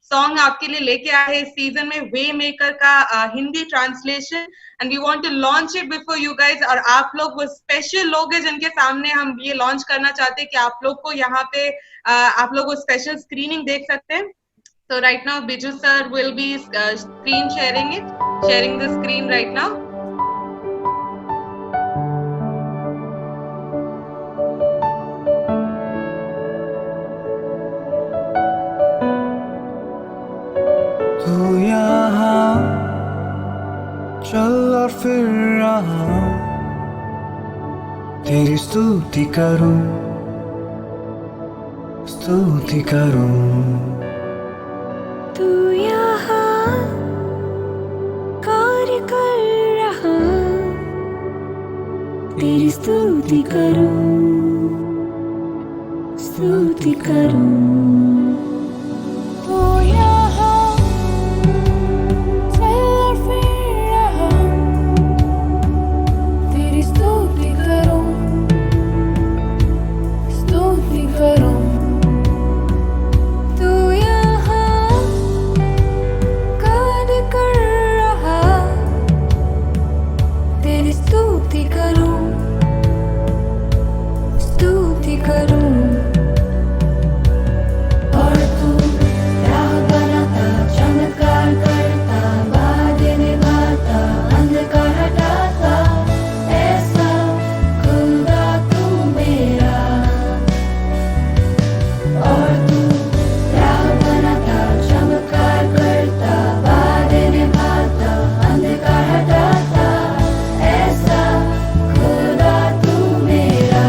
सॉन्ग आपके लिए लेके आए हैं इस सीजन में, वे मेकर का Hindi translation, and we want to launch it before you guys. और आप लोग वो स्पेशल लोग हैं जिनके सामने हम ये लॉन्च करना चाहते हैं कि आप लोग को यहाँ पे आप लोग वो स्पेशल स्क्रीनिंग देख सकते हैं। So right now Biju sir will be screen sharing the screen right now. तू यहाँ चल और फिर रहा, तेरी स्तुति करूं तू यहाँ कार्य कर रहा, तेरी स्तुति करूं। तू यहाँ चल और फिर रहा, तेरी स्तुति करूं। स्तुति करूं। और तू राह बनाता, चमत्कार करता, वादे निभाता, अंधकार हटाता, ऐसा खुदा तू मेरा। और तू राह बनाता, चमत्कार करता, वादे निभाता, अंधकार हटाता, ऐसा खुदा तू मेरा।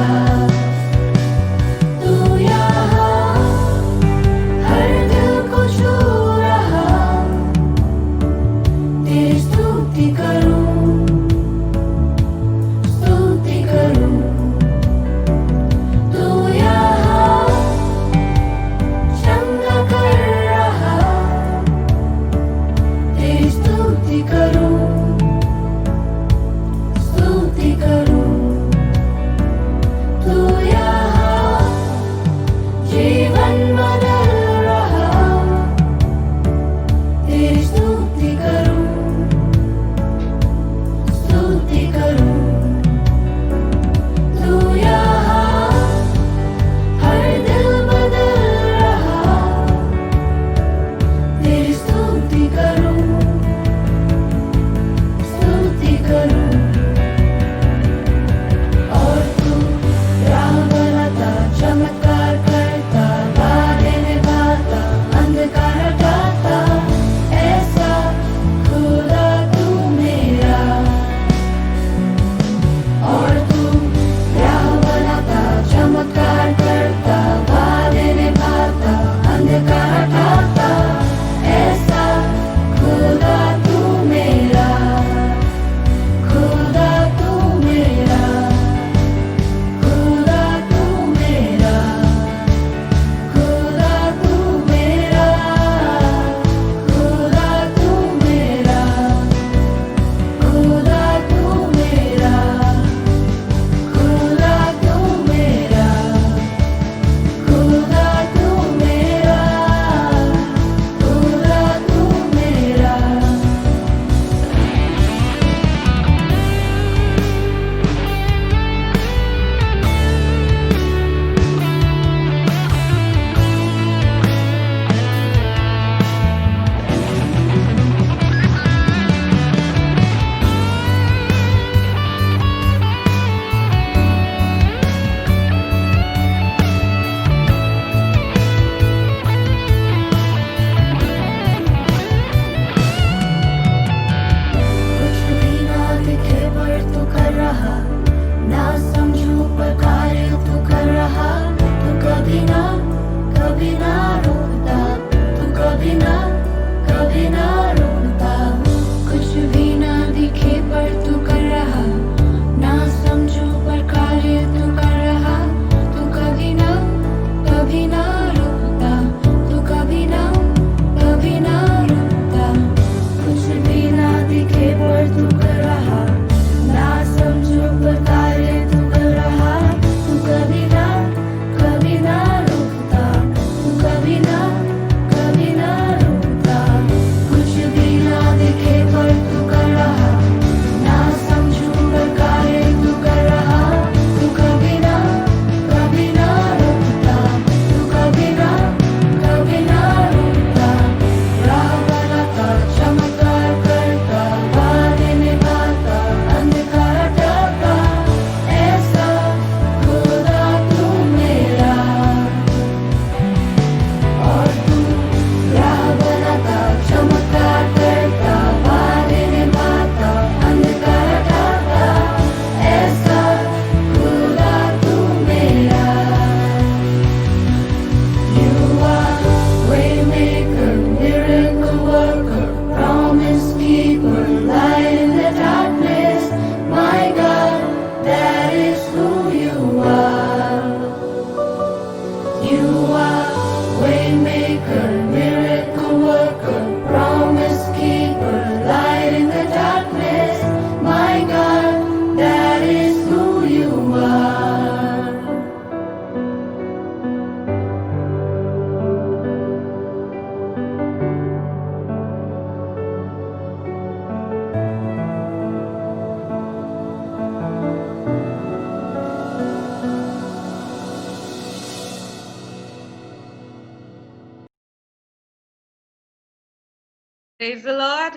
Praise the Lord.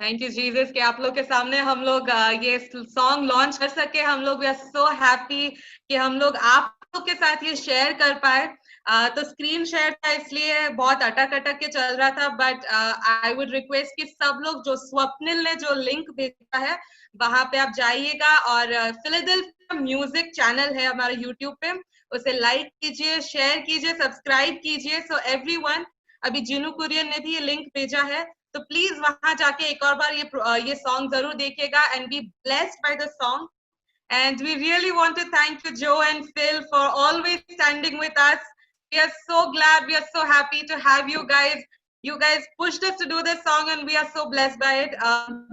Thank you Jesus कि आप लोग के सामने हम लोग ये सॉन्ग लॉन्च कर सके। हम लोग वी आर सो हैप्पी कि हम लोग आप लोग के साथ ये शेयर कर पाए। तो स्क्रीन शेयर था इसलिए बहुत अटक अटक के चल रहा था, बट आई वुड रिक्वेस्ट कि सब लोग जो स्वप्निल ने जो लिंक भेजा है वहां पे आप जाइएगा, और फिलाडेल्फिया म्यूजिक चैनल है हमारे यूट्यूब पे, उसे लाइक कीजिए, शेयर कीजिए, सब्सक्राइब कीजिए। सो एवरीवन, अभी जिनू कुरियन ने भी ये लिंक भेजा है, तो प्लीज वहां जाके एक और बार ये सॉन्ग जरूर देखिएगा and be blessed by the song. And we really want to thank you, Joe and Phil, for always standing with us. We are so glad, we are so happy to have you guys. You guys pushed us to do this song and we are so blessed by it.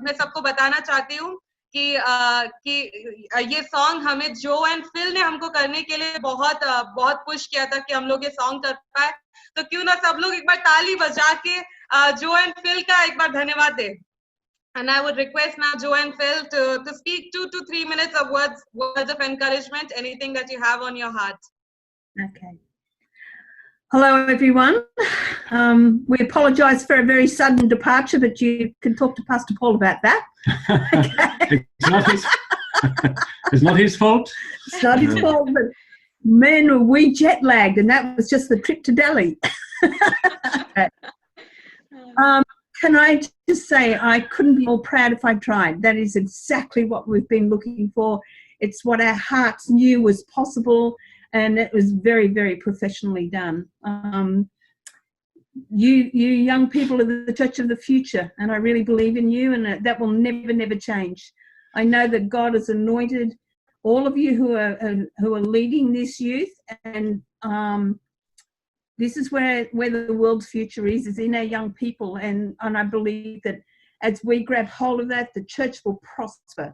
मैं सबको बताना चाहती हूँ कि ये song हमें जो and fill ने हमको करने के लिए बहुत पुश किया था कि हम लोग ये सॉन्ग कर पाए। तो क्यों ना सब लोग एक बार ताली बजा के जो एंड फिल का एक बार धन्यवाद दे। And I would request now Joe and Phil to speak 2 to 3 minutes of words of encouragement, anything that you have on your heart. Okay. Hello, everyone. We apologise for a very sudden departure, but you can talk to Pastor Paul about that. Okay. It's not his fault. It's not his fault, but man, were we jet lagged, and that was just the trip to Delhi. Okay. Can I just say I couldn't be more proud if I tried. That is exactly what we've been looking for. It's what our hearts knew was possible, and it was very, very professionally done. You young people are the church of the future, and I really believe in you, and that will never, never change. I know that God has anointed all of you who are leading this youth, and this is where the world's future is in our young people, and I believe that as we grab hold of that, the church will prosper.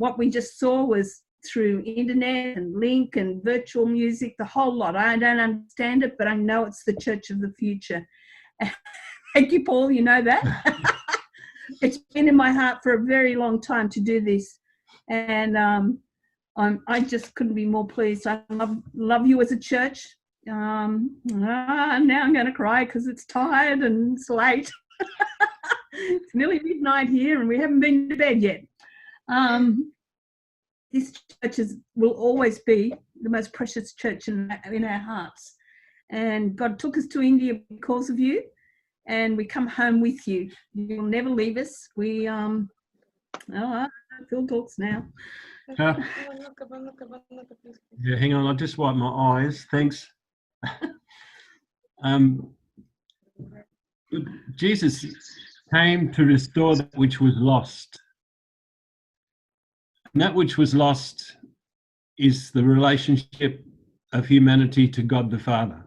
What we just saw was through internet and link and virtual music, the whole lot. I don't understand it, but I know it's the church of the future. Thank you, Paul, you know that. It's been in my heart for a very long time to do this, and I just couldn't be more pleased. I love you as a church. Now I'm going to cry because it's tired and it's late. It's nearly midnight here and we haven't been to bed yet. This church will always be the most precious church in our hearts. And God took us to India because of you, and we come home with you. You'll never leave us. Phil talks now. Yeah, hang on, I'll just wipe my eyes. Thanks. Jesus came to restore that which was lost. And that which was lost is the relationship of humanity to God the Father.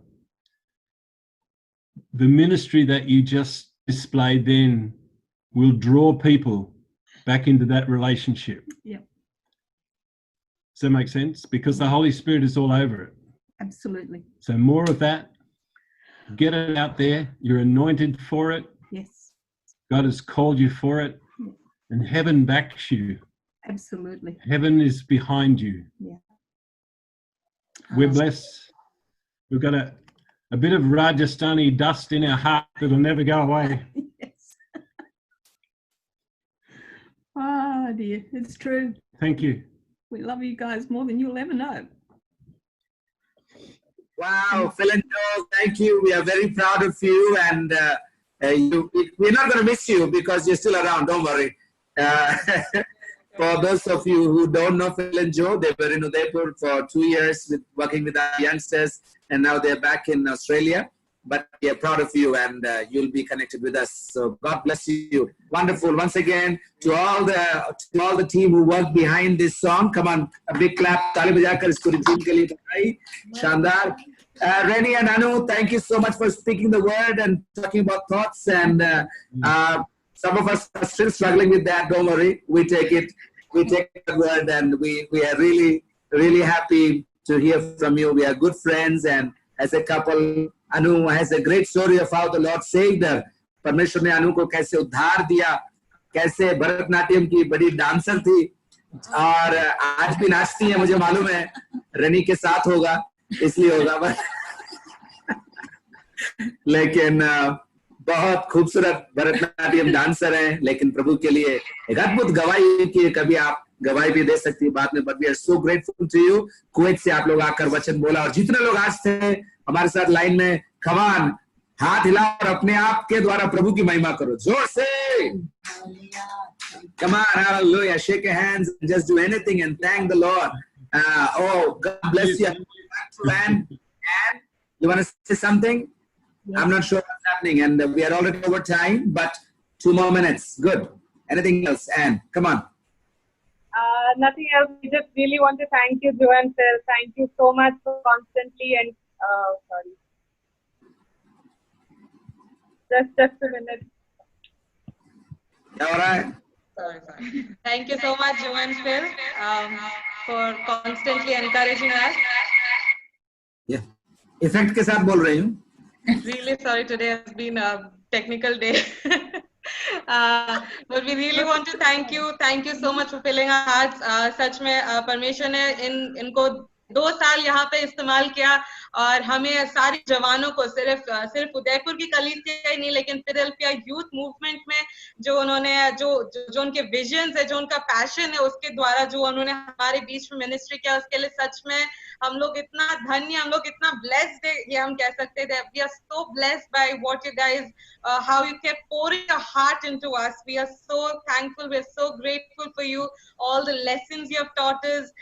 The ministry that you just displayed then will draw people back into that relationship. Yeah. Does that make sense? Because the Holy Spirit is all over it. Absolutely. So more of that. Get it out there. You're anointed for it. Yes. God has called you for it. And heaven backs you. Absolutely. Heaven is behind you. Yeah. We're blessed. We've got a bit of Rajasthani dust in our heart that'll never go away. Yes. Oh dear, it's true. Thank you. We love you guys more than you'll ever know. Wow, Phil and Joe, thank you. We are very proud of you, and we're not going to miss you because you're still around. Don't worry. For those of you who don't know Phil and Joe, they were in Udaipur for 2 years working with our youngsters, and now they're back in Australia. But we are proud of you, and you'll be connected with us. So God bless you. Wonderful. Once again, to all the team who worked behind this song. Come on, a big clap. ताली बजाकर इसको receive के लिए बताइए. शानदार. Rennie and Anu, thank you so much for speaking the word and talking about thoughts. And some of us are still struggling with that. Don't worry. We take it. We take the word, and we are really, really happy to hear from you. We are good friends, and as a couple, Anu has a great story of how the Lord saved her. परमेश्वर ने अनु को कैसे उद्धार दिया, कैसे भरतनाट्यम की बड़ी dancer थी और आज भी नाचती है, मुझे मालूम है रेनी के साथ होगा इसलिए होगा। लेकिन बहुत खूबसूरत भरतनाट्यम डांसर हैं, लेकिन प्रभु के लिए एक अद्भुत गवाही की कभी आप गवाही भी दे सकती है बाद में। But we are so grateful to you. Kuwait से आप लोग आकर वचन बोला, और जितने लोग आज थे हमारे साथ लाइन में, कमान हाथ हिलाओ और अपने आप के द्वारा प्रभु की महिमा करो जोर से। Come on, hallelujah. Shake your hands and just do anything and thank the Lord. Oh, God bless you. And you want to say something? Yeah. I'm not sure what's happening, and we are already over time, but 2 more minutes. Good. Anything else? Anne, come on. Nothing else. We just really want to thank you, Joanne sir. Thank you so much for constantly and sorry. Just a minute. All right. Sorry. Thank you so much, Joanne Phil, for constantly encouraging us. Yeah. Effect के साथ बोल रही हूँ. Really sorry, today has been a technical day. But we really want to thank you. Thank you so much for filling our hearts. सच में परमेश्वर ने इनको 2 साल यहाँ पे इस्तेमाल किया, और हमें सारे जवानों को सिर्फ उदयपुर की कलीसिया ही नहीं, लेकिन फिलाडेल्फिया यूथ मूवमेंट में जो उन्होंने जो उनके विजन्स है, जो उनका पैशन है, उसके द्वारा जो उन्होंने हमारे बीच में मिनिस्ट्री किया, उसके लिए सच में हम लोग इतना धन्य, हम लोग इतना ब्लेस्ड है, ये हम कह सकते हैं। We are so blessed by what you guys, how you kept pouring your heart into us. We are so thankful. We are so grateful for you. All the lessons you have taught us,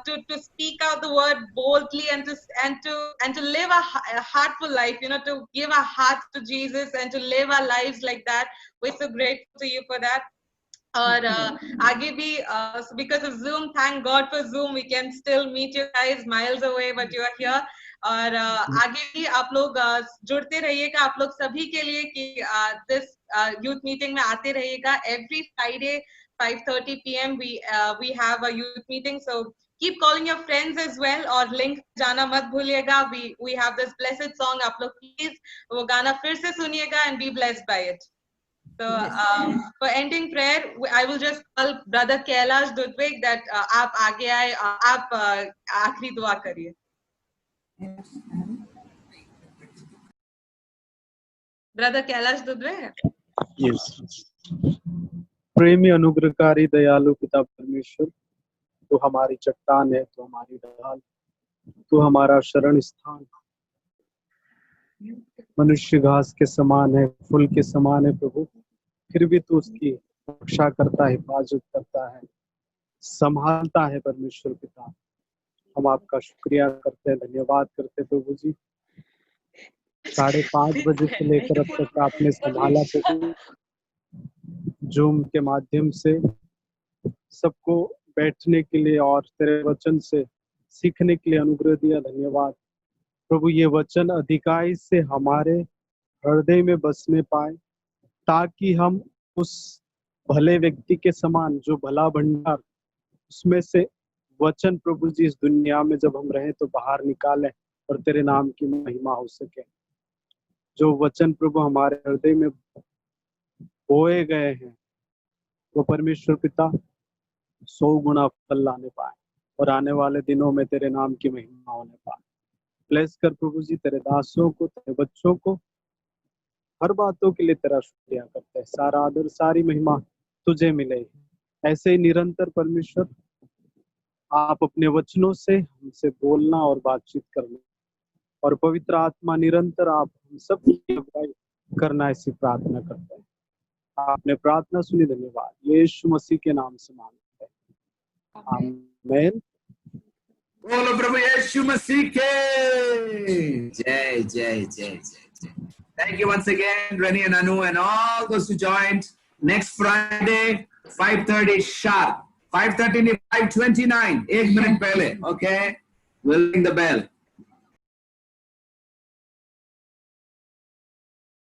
to speak out the word boldly and to live a heartful life. You know, to give our hearts to Jesus and to live our lives like that. We're so grateful to you for that. और आगे भी because of Zoom, thank God for Zoom, we can still meet you guys miles away, but you are here. और आगे भी आप लोग जुड़ते रहिएगा, आप लोग सभी के लिए कि this youth meeting में आते रहिएगा. Every Friday 5:30 PM we have a youth meeting, so keep calling your friends as well. और link जाना मत भूलिएगा. We have this blessed song, आप लोग please वो गाना फिर से सुनिएगा and be blessed by it. So for ending prayer, I will just call Brother Kailash Dudwig that आप आगे आए, आप आखिरी दुआ करिए. Brother Kailash Dudwig. Yes. प्रेमी अनुग्रहकारी दयालु पिता परमेश्वर, तो हमारी चट्टान है, तो हमारी ढाल, तो हमारा शरण स्थान, मनुष्य घास के समान है, फूल के समान है प्रभु, फिर भी तू उसकी रक्षा करता है, हिफाजत करता है, संभालता है परमेश्वर पिता। हम आपका शुक्रिया करते हैं, धन्यवाद करते हैं प्रभु जी। 5:30 बजे से लेकर अब तक आपने संभाला प्रभु, जूम के माध्यम से सबको बैठने के लिए और तेरे वचन से सीखने के लिए अनुग्रह दिया, धन्यवाद प्रभु। ये वचन अधिकाई से हमारे हृदय में बसने पाए, ताकि हम उस भले व्यक्ति के समान जो भला भंडार उसमें से वचन प्रभु जी इस दुनिया में जब हम रहें तो बाहर निकालें और तेरे नाम की महिमा हो सके। जो वचन प्रभु हमारे हृदय में बोए गए हैं वो परमेश्वर पिता 100 गुना फल लाने पाए और आने वाले दिनों में तेरे नाम की महिमा होने पाए। ब्लेस कर प्रभु जी तेरे दासों को, तेरे बच्चों को, हर बातों के लिए तेरा शुक्रिया करते हैं। सारा आदर सारी महिमा तुझे मिले। ऐसे ही निरंतर परमेश्वर आप अपने वचनों से हमसे बोलना और बातचीत करना, और पवित्र आत्मा निरंतर आप हम सब की अगुवाई करना, ऐसी प्रार्थना करते हैं। आपने प्रार्थना सुनी, धन्यवाद यीशु मसीह के नाम से मांगते हैं, आमीन। बोलो प्रभु यीशु मसीह के जय जय जय जय। Thank you once again, Rennie and Anu and all those who joined. Next Friday, 5:30 sharp. 5:30 नहीं, 5:29. 1 minute पहले. Okay, we'll ring the bell.